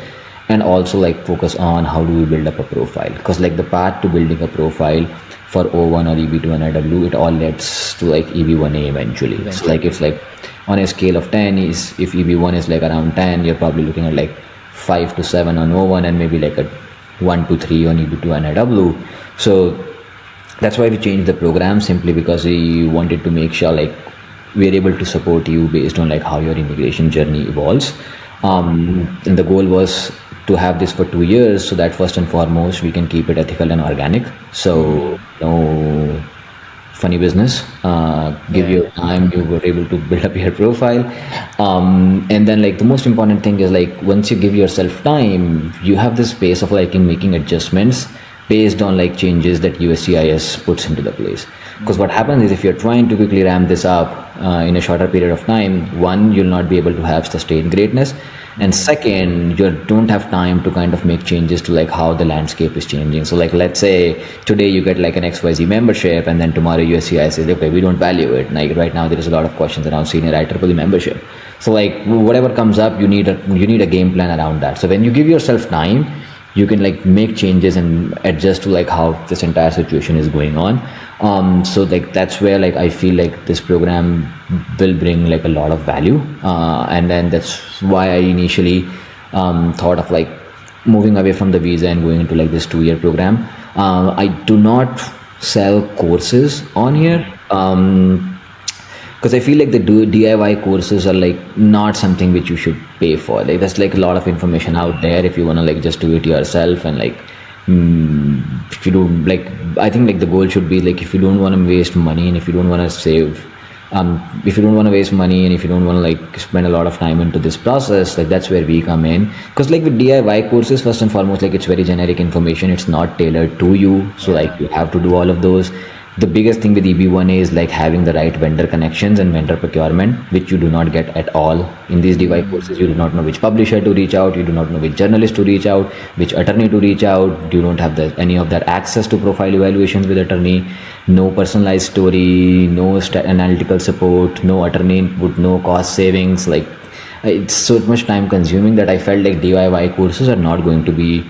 and also like focus on how do we build up a profile, because like the path to building a profile for O1 or EB2 and AW, it all leads to like EB1A eventually. So like it's like on a scale of 10, is if EB1 is like around 10, you're probably looking at like 5 to 7 on O1, and maybe like a 1 to 3 on EB2 and AW. So that's why we changed the program, simply because we wanted to make sure like we're able to support you based on like how your immigration journey evolves. And the goal was to have this for 2 years, so that first and foremost we can keep it ethical and organic. So no funny business. Give you time, you were able to build up your profile. And then like the most important thing is like once you give yourself time, you have the space of like in making adjustments based on like changes that USCIS puts into the place. Because what happens is if you're trying to quickly ramp this up in a shorter period of time, one, you'll not be able to have sustained greatness, and second, you don't have time to kind of make changes to like how the landscape is changing. So like let's say today you get like an XYZ membership, and then tomorrow USCIS says, okay, we don't value it. Like right now there is a lot of questions around senior IEEE membership. So like whatever comes up, you need a game plan around that. So when you give yourself time, you can like make changes and adjust to like how this entire situation is going on. So like that's where like I feel like this program will bring like a lot of value, and then that's why I initially thought of like moving away from the visa and going into like this 2-year program. I do not sell courses on here, because I feel like the DIY courses are like not something which you should pay for. Like there's like a lot of information out there if you want to like just do it yourself, and like if you don't like, I think like the goal should be like if you don't want to waste money, and if you don't want to save, if you don't want to waste money, and if you don't want to like spend a lot of time into this process, like that's where we come in. Because like with DIY courses, first and foremost, like it's very generic information, it's not tailored to you, so like you have to do all of those. The biggest thing with EB1A is like having the right vendor connections and vendor procurement, which you do not get at all in these DIY courses. You do not know which publisher to reach out, you do not know which journalist to reach out, which attorney to reach out, you don't have any of that access to profile evaluations with attorney, no personalized story, no analytical support, no attorney input, no cost savings. Like it's so much time consuming that I felt like DIY courses are not going to be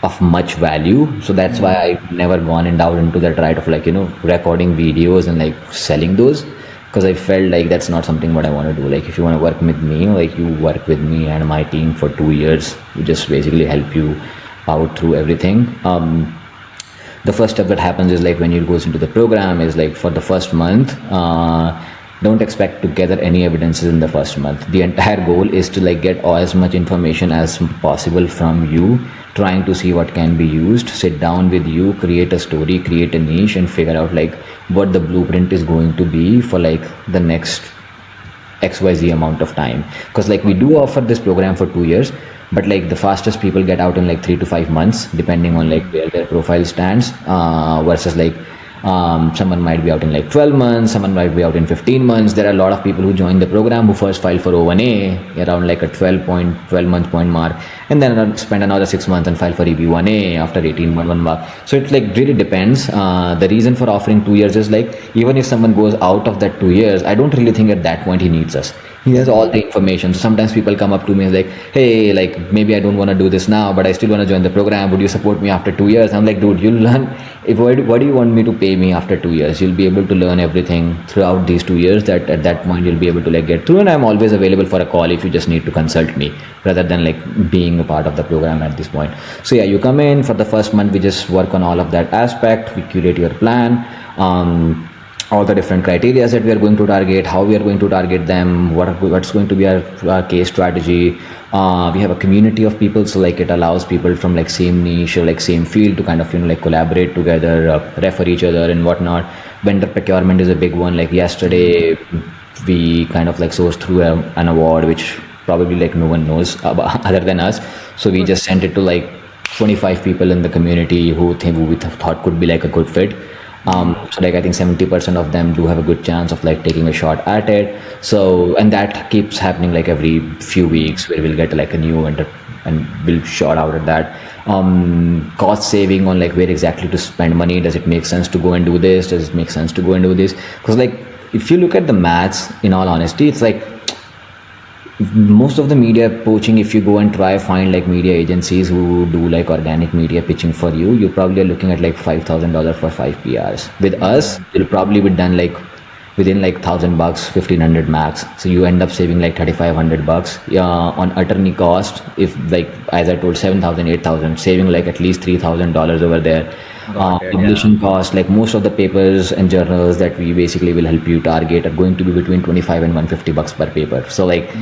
of much value. So that's why I've never gone and down into that right of like, recording videos and like selling those, because I felt like that's not something what I want to do. Like if you want to work with me, like you work with me and my team for 2 years, we just basically help you out through everything. The first step that happens is like when you goes into the program is like for the first month, don't expect to gather any evidences in the first month. The entire goal is to like get all as much information as possible from you, trying to see what can be used, sit down with you, create a story, create a niche, and figure out like what the blueprint is going to be for like the next XYZ amount of time. Because like we do offer this program for 2 years, but like the fastest people get out in like 3 to 5 months, depending on like where their profile stands, versus like someone might be out in like 12 months, someone might be out in 15 months. There are a lot of people who join the program who first file for O1A around like a 12 month point mark, and then spend another 6 months and file for EB1A after 18 month mark. So it like really depends. The reason for offering 2 years is like, even if someone goes out of that 2 years, I don't really think at that point he needs us. He has all the information. So sometimes people come up to me and like, hey, like maybe I don't want to do this now, but I still want to join the program. Would you support me after 2 years? I'm like, dude, you'll learn. What do you want me to pay me after 2 years? You'll be able to learn everything throughout these 2 years. That at that point you'll be able to like get through. And I'm always available for a call if you just need to consult me, rather than like being a part of the program at this point. So yeah, you come in for the first month. We just work on all of that aspect. We curate your plan. All the different criteria that we are going to target, how we are going to target them, what's going to be our case strategy. We have a community of people, so like it allows people from like same niche or like same field to kind of like collaborate together, refer each other and whatnot. Vendor procurement is a big one. Like yesterday we kind of like sourced through an award which probably like no one knows about other than us. So we just sent it to like 25 people in the community who we thought could be like a good fit. So like I think 70% of them do have a good chance of like taking a shot at it. So, and that keeps happening like every few weeks, where we'll get like a new vendor and we'll shot out at that. Cost saving on like where exactly to spend money. Does it make sense to go and do this? Does it make sense to go and do this? Because like if you look at the maths, in all honesty, it's like most of the media poaching, if you go and try find like media agencies who do like organic media pitching for you, you probably are looking at like $5,000 for 5 PRs. With us, it'll probably be done like within like $1,000, 1,500 max. So you end up saving like $3,500 on attorney cost. If like, as I told, 7,000, 8,000, saving like at least $3,000 over there. Publishing cost, like most of the papers and journals that we basically will help you target are going to be between 25 and 150 bucks per paper. So like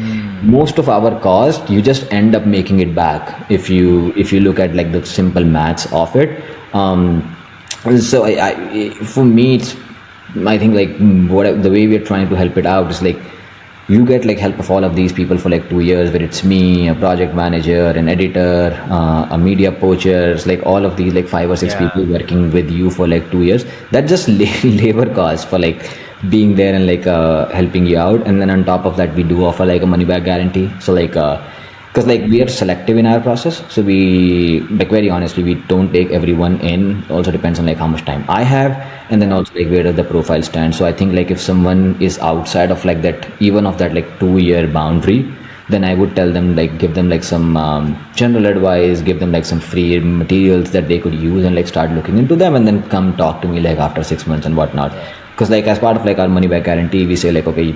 most of our cost, you just end up making it back if you look at like the simple maths of it. So for me, it's, I think like the way we are trying to help it out is like, you get like help of all of these people for like 2 years, where it's me, a project manager, an editor, a media poachers, like all of these like 5 or 6 people working with you for like 2 years. That just labor cost for like being there and like helping you out. And then on top of that, we do offer like a money back guarantee. So like because like we are selective in our process, so we like, very honestly, we don't take everyone in. Also depends on like how much time I have, and then also like where does the profile stand. So I think like if someone is outside of like that, even of that like 2 year boundary, then I would tell them like, give them like some general advice, give them like some free materials that they could use, and like start looking into them, and then come talk to me like after 6 months and whatnot. Because like as part of like our money back guarantee, we say like, okay,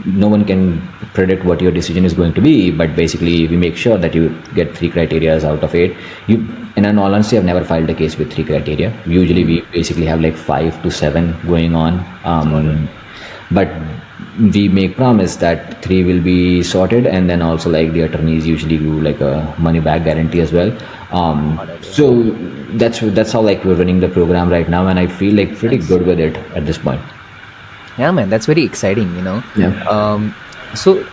no one can predict what your decision is going to be, but basically we make sure that you get 3 criteria out of it. In all honesty, I've never filed a case with 3 criteria. Usually we basically have like 5 to 7 going on, but we make promise that 3 will be sorted. And then also like the attorneys usually do like a money back guarantee as well. So that's how like we're running the program right now, and I feel like pretty good with it at this point. Yeah, man, that's very exciting, Yeah. So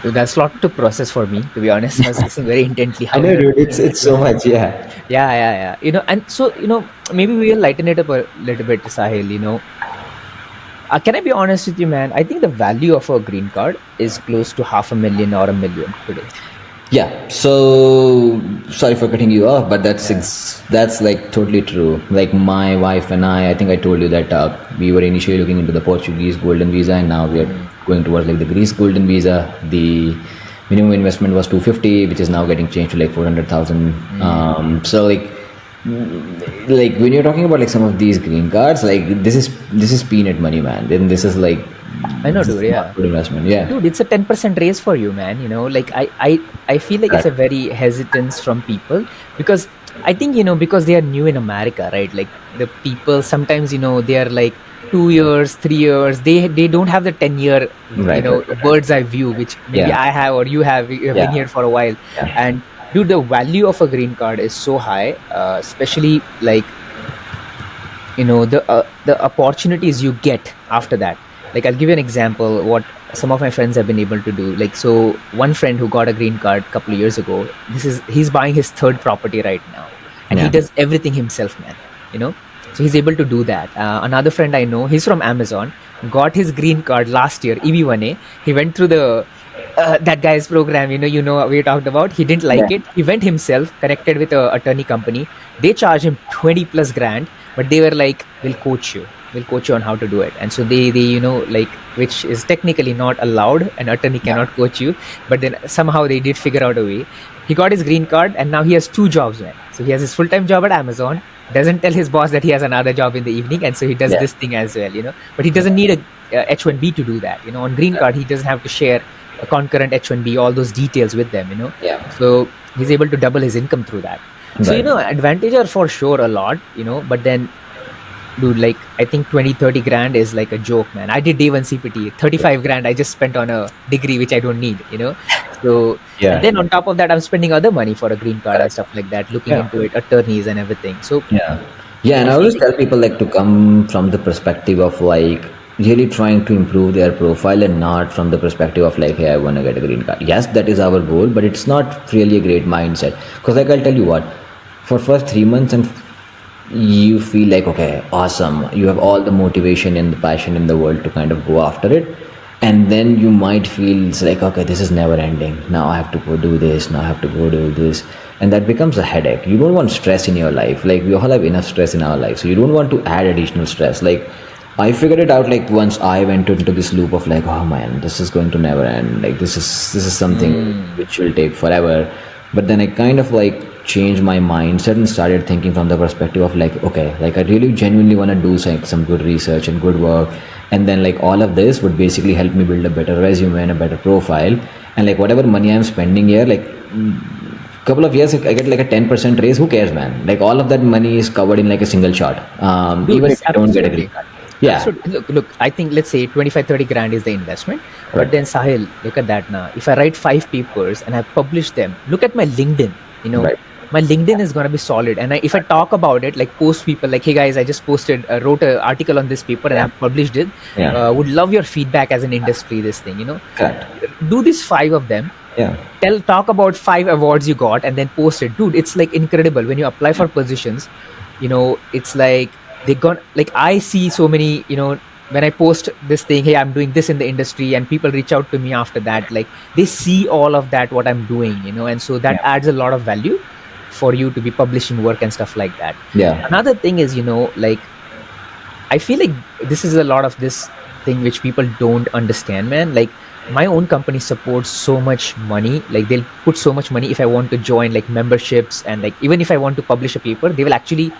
that's a lot to process for me, to be honest. I was listening very intently. I know, dude. It's so much. Yeah. Yeah. And so, maybe we'll lighten it up a little bit, Sahil, can I be honest with you, man? I think the value of a green card is close to $500,000 or $1 million today. Yeah. So sorry for cutting you off, but that's like totally true. Like my wife and I think I told you that we were initially looking into the Portuguese golden visa, and now we are going towards like the Greece golden visa. minimum investment was 250, which is now getting changed to like 400,000. So like when you're talking about like some of these green cards, like this is peanut money, man. Then this is like I know, this dude. is not Yeah. good investment. Yeah. Dude, it's a 10% raise for you, man. Like I feel like it's a Correct. very hesitance from people, because I think, because they are new in America, right? Like the people sometimes, they are like 2 years, 3 years. They don't have the 10 year, Right. bird's eye view, which maybe Yeah. I have or you have. You have been Yeah. here for a while, Yeah. and dude, the value of a green card is so high, especially like the opportunities you get after that. Like, I'll give you an example what some of my friends have been able to do. Like, so one friend who got a green card a couple of years ago, he's buying his third property right now, and he Yeah. does everything himself, man. So he's able to do that. Another friend I know, he's from Amazon, got his green card last year, EB1A. He went through the that guy's program, what we talked about. He didn't Yeah. like it. He went himself, connected with a attorney company. They charged him 20 plus grand, but they were like, we'll coach you on how to do it. And so they like, which is technically not allowed, an attorney cannot coach you, but then somehow they did figure out a way. He got his green card, and now he has two jobs, man. So he has his full-time job at Amazon, doesn't tell his boss that he has another job in the evening, and so he does Yeah. this thing as well, but he doesn't need a H1B to do that. On green card, he doesn't have to share a concurrent H1B, all those details with them. Yeah. So he's able to double his income through that. So, Right. advantage are for sure a lot, but then, dude, like, I think 20-30 grand is like a joke, man. I did day one CPT, 35 grand I just spent on a degree which I don't need. So, Yeah. and then on top of that, I'm spending other money for a green card and stuff like that, looking Yeah. into it, attorneys and everything. So, Yeah. Yeah, and I I feel always like, tell people like to come from the perspective of like really trying to improve their profile and not from the perspective of like, hey, I want to get a green card. Yes, that is our goal, but it's not really a great mindset. Because like I'll tell you what, for first 3 months and you feel like okay, awesome, you have all the motivation and the passion in the world to kind of go after it, and then you might feel it's like okay, this is never ending, now I have to go do this, now I have to go do this, and that becomes a headache. You don't want stress in your life. Like we all have enough stress in our life, so you don't want to add additional stress. Like I figured it out like once I went into this loop of like, oh man, this is going to never end, like this is something which will take forever. But then I kind of like changed my mindset and started thinking from the perspective of like, okay, like I really genuinely want to do some good research and good work, and then like all of this would basically help me build a better resume and a better profile. And like whatever money I'm spending here, like couple of years I get like a 10% raise, who cares, man? Like all of that money is covered in like a single shot, dude, even if I don't get a green absolutely. card. Yeah. Absolutely. Look, I think, let's say 25-30 grand is the investment. But Right. then, Sahil, look at that now. If I write 5 papers and I publish them, look at my LinkedIn. Right. My LinkedIn is going to be solid. And if I talk about it, like post people, like, hey guys, I just wrote an article on this paper and I've published it. Yeah. Would love your feedback as an industry, this thing. Correct. Do these 5 of them. Yeah. Talk about 5 awards you got and then post it. Dude, it's like incredible. When you apply for positions, it's like they got, like, I see so many, when I post this thing, hey, I'm doing this in the industry, and people reach out to me after that, like they see all of that, what I'm doing, and so that Yeah. adds a lot of value for you to be publishing work and stuff like that. Yeah. Another thing is, like, I feel like this is a lot of this thing which people don't understand, man. Like, my own company supports so much money. Like, they'll put so much money if I want to join, like, memberships, and like even if I want to publish a paper, they will actually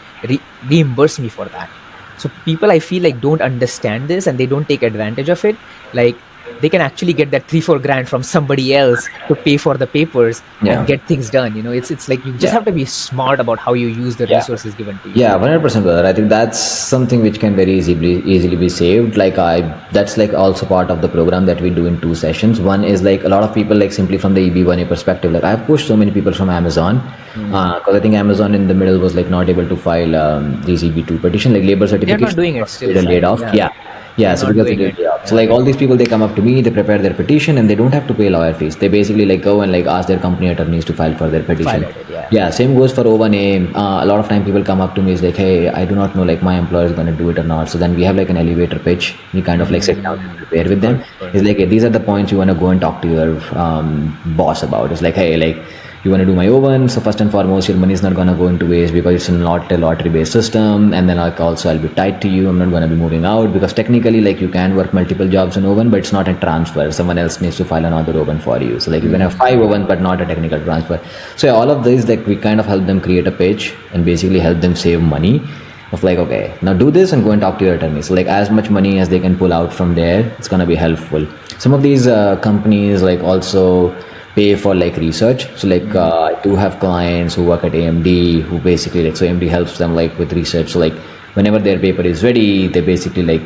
reimburse me for that. So people, I feel like, don't understand this and they don't take advantage of it. Like, they can actually get that 3-4 grand from somebody else to pay for the papers Yeah. and get things done. It's like you just Yeah. have to be smart about how you use the Yeah. resources given to you. Yeah, 100%, brother. I think that's something which can very easily be saved. Like that's like also part of the program that we do in 2 sessions. One is like a lot of people, like simply from the EB1A perspective. Like I've pushed so many people from Amazon because I think Amazon in the middle was like not able to file these EB2 petition, like labor certification. doing it still, They laid Sahil. off. Yeah. Yeah. Yeah, They're so not because doing they it. did layoff. So like all these people, they come up to me, they prepare their petition, and they don't have to pay lawyer fees. They basically like go and like ask their company attorneys to file for their petition. File it, yeah. Yeah, same goes for O1A. A lot of time people come up to me is like, hey, I do not know like my employer is going to do it or not. So then we have like an elevator pitch. We kind of like sit down and prepare with them. Good. It's like, hey, these are the points you want to go and talk to your boss about. It's like, hey, like, you want to do my O1. So first and foremost, your money is not going to go into waste because it's not a lottery based system. And then like also I'll be tied to you. I'm not going to be moving out because technically like you can work multiple jobs in O1, but it's not a transfer. Someone else needs to file another O1 for you. So like you can have 5 O1 but not a technical transfer. So all of these, like we kind of help them create a page and basically help them save money of like, okay, now do this and go and talk to your attorney. So like as much money as they can pull out from there, it's going to be helpful. Some of these companies like also pay for like research. So like I do have clients who work at AMD who basically like, so AMD helps them like with research. So like whenever their paper is ready, they basically like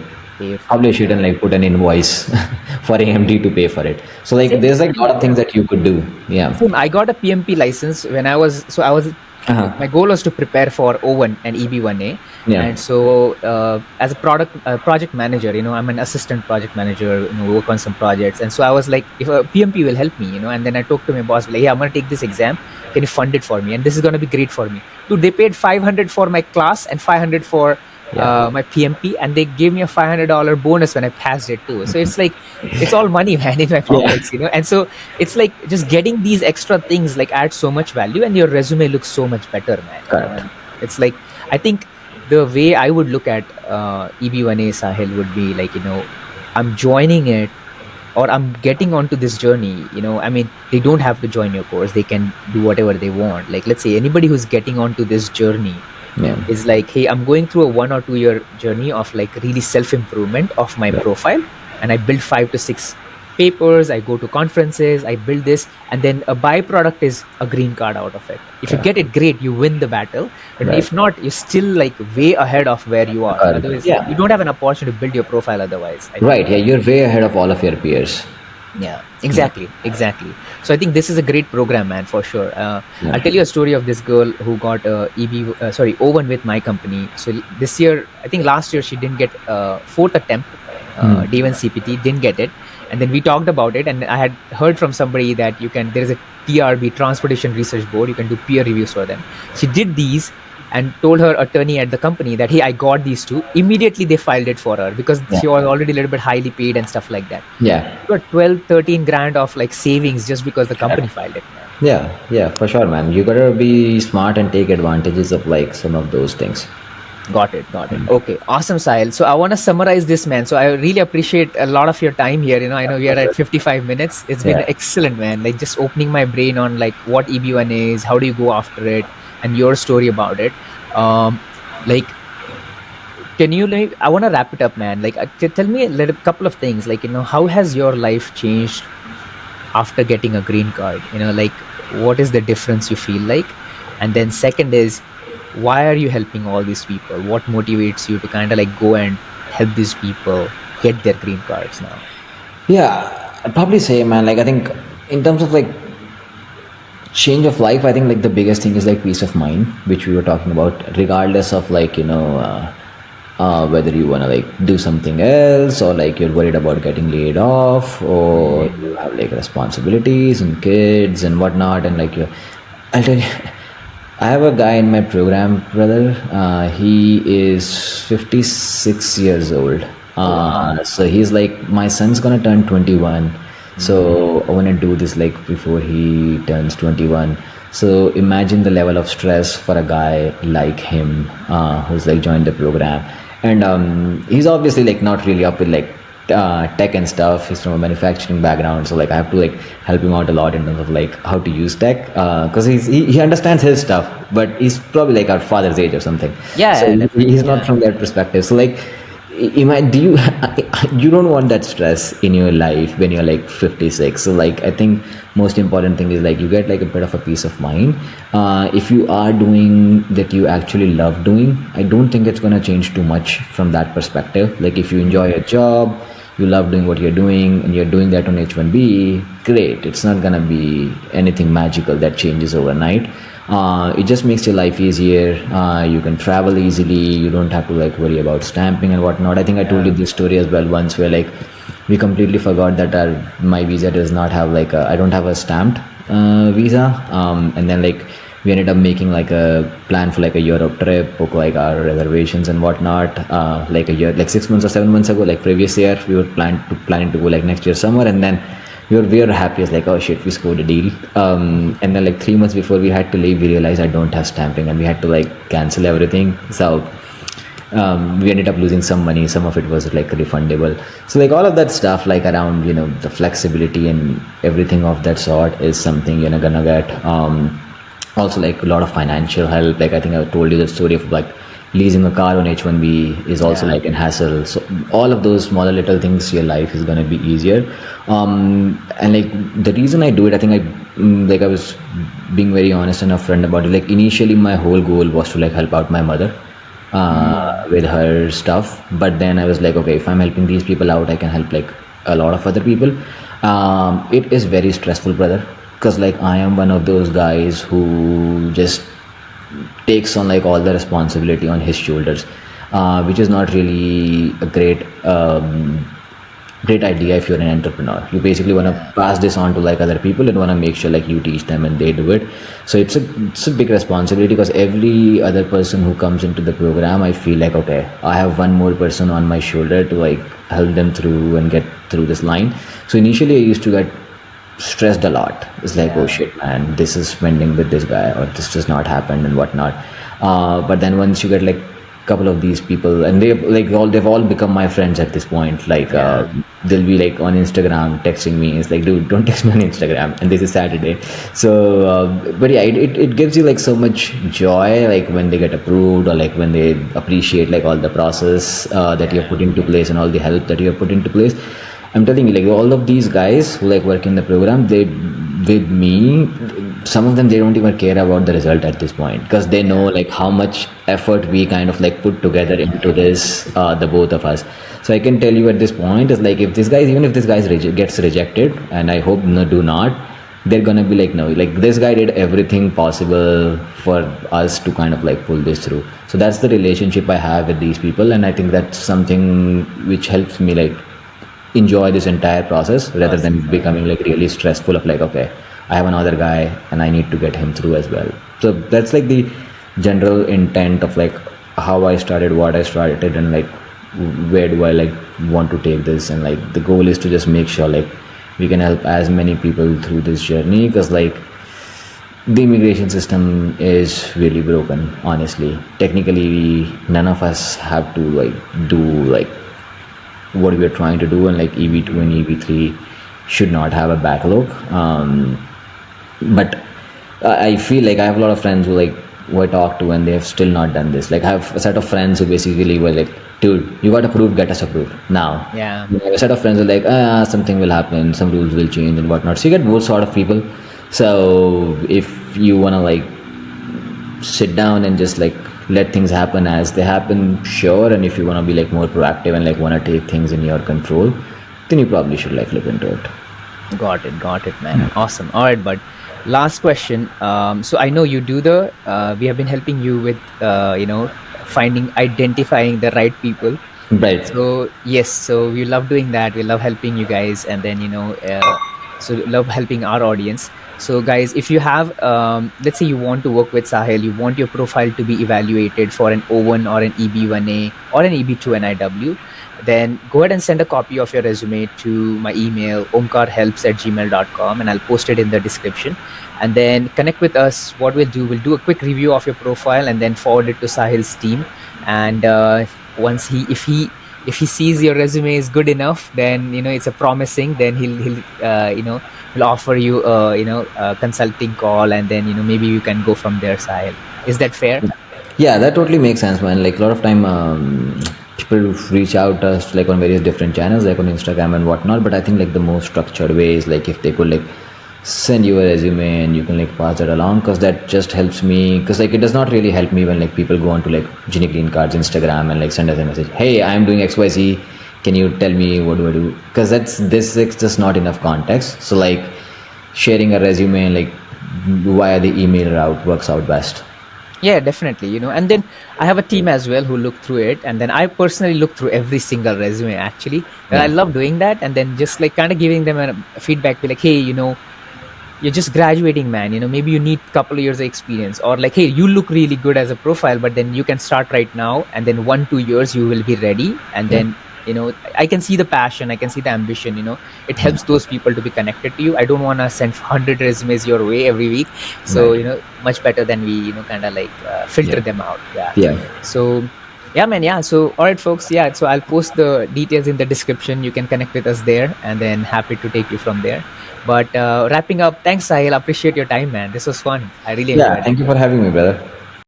publish it and like put an invoice for AMD to pay for it. So like there's like a lot of things that you could do. Yeah. Same, I got a PMP license when I was my goal was to prepare for O1 and EB1A. Yeah. And so as a project manager, I'm an assistant project manager, work on some projects. And so I was like, if a PMP will help me, and then I talked to my boss, like, hey, I'm going to take this exam. Can you fund it for me? And this is going to be great for me. Dude, they paid $500 for my class and $500 for my PMP, and they gave me a $500 bonus when I passed it too. So it's like, it's all money, man, in my pockets, And so it's like just getting these extra things like adds so much value, and your resume looks so much better, man. Correct. It's like, I think the way I would look at EB1A Sahil would be like, I'm joining it, or I'm getting onto this journey. I mean, they don't have to join your course. They can do whatever they want. Like, let's say anybody who's getting onto this journey is like, hey, I'm going through a 1 or 2 year journey of like really self-improvement of my profile, and I build 5 to 6 papers, I go to conferences, I build this, and then a byproduct is a green card out of it. If you get it, great, you win the battle. But if not, you're still like way ahead of where you are. Otherwise, you don't have an opportunity to build your profile otherwise. Right. Yeah, you're way ahead of all of your peers. Yeah, exactly. So I think this is a great program, man, for sure. I'll tell you a story of this girl who got O1 with my company. So this year, I think last year she didn't get 4th attempt, D1 CPT, didn't get it. And then we talked about it, and I had heard from somebody that there is a TRB, Transportation Research Board, you can do peer reviews for them. She did these and told her attorney at the company that, hey, I got these 2. Immediately they filed it for her because she was already a little bit highly paid and stuff like that. Yeah. She got 12, 13 grand of like savings just because the company filed it. Yeah, for sure, man. You gotta be smart and take advantages of like some of those things. Got it. Okay, awesome, Sahil. So I want to summarize this, man. So I really appreciate a lot of your time here. I know we are at 55 minutes. It's been excellent, man. Like just opening my brain on like what EB1 is, how do you go after it, and your story about it. Like, can you like? I want to wrap it up, man. Like, tell me a couple of things. Like, how has your life changed after getting a green card? Like, what is the difference you feel like? And then second is, why are you helping all these people? What motivates you to kind of like go and help these people get their green cards now? Yeah, I'd probably say, man, like I think in terms of like change of life, I think like the biggest thing is like peace of mind, which we were talking about, regardless of like, whether you want to like do something else, or like you're worried about getting laid off, or you have like responsibilities and kids and whatnot. And like, I'll tell you, I have a guy in my program, brother. He is 56 years old. So he's like, my son's gonna turn 21. So I want to do this like before he turns 21. So imagine the level of stress for a guy like him, who's like joined the program. And he's obviously like not really up with like tech and stuff. He's from a manufacturing background, so like I have to like help him out a lot in terms of like how to use tech, because he understands his stuff, but he's probably like our father's age or something. So he's not from that perspective. So like, you don't want that stress in your life when you're like 56. So like, I think most important thing is like you get like a bit of a peace of mind. If you are doing that you actually love doing, I don't think it's going to change too much from that perspective. Like if you enjoy your job, you love doing what you're doing, and you're doing that on H1B, great. It's not going to be anything magical that changes overnight. It just makes your life easier. You can travel easily. You don't have to like worry about stamping and whatnot. I think I told you this story as well once, where like we completely forgot that my visa does not have like I don't have a stamped visa. And then like we ended up making like a plan for like a Europe trip, book like our reservations and whatnot. Like a year, like 6 months or 7 months ago, like previous year, we were planning to go like next year summer, and then we were happy as like, oh shit, we scored a deal. And then like 3 months before we had to leave, we realized I don't have stamping, and we had to like cancel everything. So we ended up losing some money. Some of it was like refundable. So like all of that stuff, like around the flexibility and everything of that sort, is something you're gonna get. Also like a lot of financial help. Like I think I told you the story of like leasing a car on H1B is also Yeah. like an hassle. So all of those smaller little things, your life is gonna be easier. And like the reason I do it, I think like I was being very honest and upfront about it. Like initially, my whole goal was to like help out my mother with her stuff. But then I was like, okay, if I'm helping these people out, I can help like a lot of other people. It is very stressful, brother, because like I am one of those guys who just takes on like all the responsibility on his shoulders, which is not really a great idea if you're an entrepreneur. You basically want to pass this on to like other people and want to make sure like you teach them and they do it. So it's a big responsibility, because every other person who comes into the program, I feel like, okay, I have one more person on my shoulder to like help them through and get through this line. So initially I used to get stressed a lot. It's like, oh shit, man, this is spending with this guy, or this does not happen and whatnot. But then once you get like a couple of these people, and they've all become my friends at this point. Like they'll be like on Instagram texting me. It's like, dude, don't text me on Instagram. And this is Saturday. So, but yeah, it gives you like so much joy, like when they get approved, or like when they appreciate like all the process that you have put into place and all the help that you have put into place. I'm telling you, like all of these guys who like work in the program, they with me, some of them, they don't even care about the result at this point, because they know like how much effort we kind of like put together into this, the both of us. So I can tell you at this point is like, if this guy, even if this guy gets rejected, and I hope no, do not, they're gonna be like, no, like this guy did everything possible for us to kind of like pull this through. So that's the relationship I have with these people, and I think that's something which helps me like enjoy this entire process, rather than becoming like really stressful of like, okay, I have another guy and I need to get him through as well. So that's like the general intent of like how I started, what I started, and like where do I like want to take this. And like the goal is to just make sure like we can help as many people through this journey, because like the immigration system is really broken, honestly. Technically, none of us have to like do like what we are trying to do, and like EB2 and EB3 should not have a backlog. But I feel like I have a lot of friends who I talk to, and they have still not done this. Like I have a set of friends who basically were like, dude, you got approved, get us approved now. Yeah. I have a set of friends who are like, something will happen, some rules will change and whatnot. So you get both sort of people. So if you want to like sit down and just like let things happen as they happen, sure. And if you want to be like more proactive and like want to take things in your control, then you probably should like look into it. Got it, man. Awesome. All right, but last question. So I know you do we have been helping you with, identifying the right people. Right. So yes, so we love doing that. We love helping you guys, and then so love helping our audience. So guys, if you have, let's say you want to work with Sahil, you want your profile to be evaluated for an O1 or an EB1A or an EB2 NIW, then go ahead and send a copy of your resume to my email omkarhelps@gmail.com, and I'll post it in the description. And then connect with us. What we'll do a quick review of your profile and then forward it to Sahil's team. And once if he sees your resume is good enough, then it's a promising, then he'll offer you a consulting call, and then maybe you can go from there, Sahil. Is that fair? Yeah, that totally makes sense, man. Like a lot of time, people reach out to us like on various different channels, like on Instagram and whatnot. But I think like the most structured way is like if they could like send you a resume and you can like pass that along, because that just helps me. Because like it does not really help me when like people go on to like Ginny Green Cards Instagram and like send us a message, hey, I'm doing XYZ, can you tell me what do I do? Because this is just not enough context. So like sharing a resume like via the email route works out best. Yeah, definitely. And then I have a team as well who look through it, and then I personally look through every single resume actually, and I love doing that. And then just like kind of giving them a feedback, be like, hey, you're just graduating, man, maybe you need a couple of years of experience, or like, hey, you look really good as a profile, but then you can start right now, and then 1-2 years you will be ready, and then I can see the passion, I can see the ambition. It helps those people to be connected to you. I don't want to send 100 resumes your way every week. So Right. much better than we kind of like Yeah. filter them out. Yeah. Yeah. So yeah, man. Yeah. So all right, folks. Yeah. So I'll post the details in the description. You can connect with us there, and then happy to take you from there. But wrapping up, thanks, Sahil. Appreciate your time, man. This was fun. I really Yeah. enjoyed it. Thank you for having me, brother.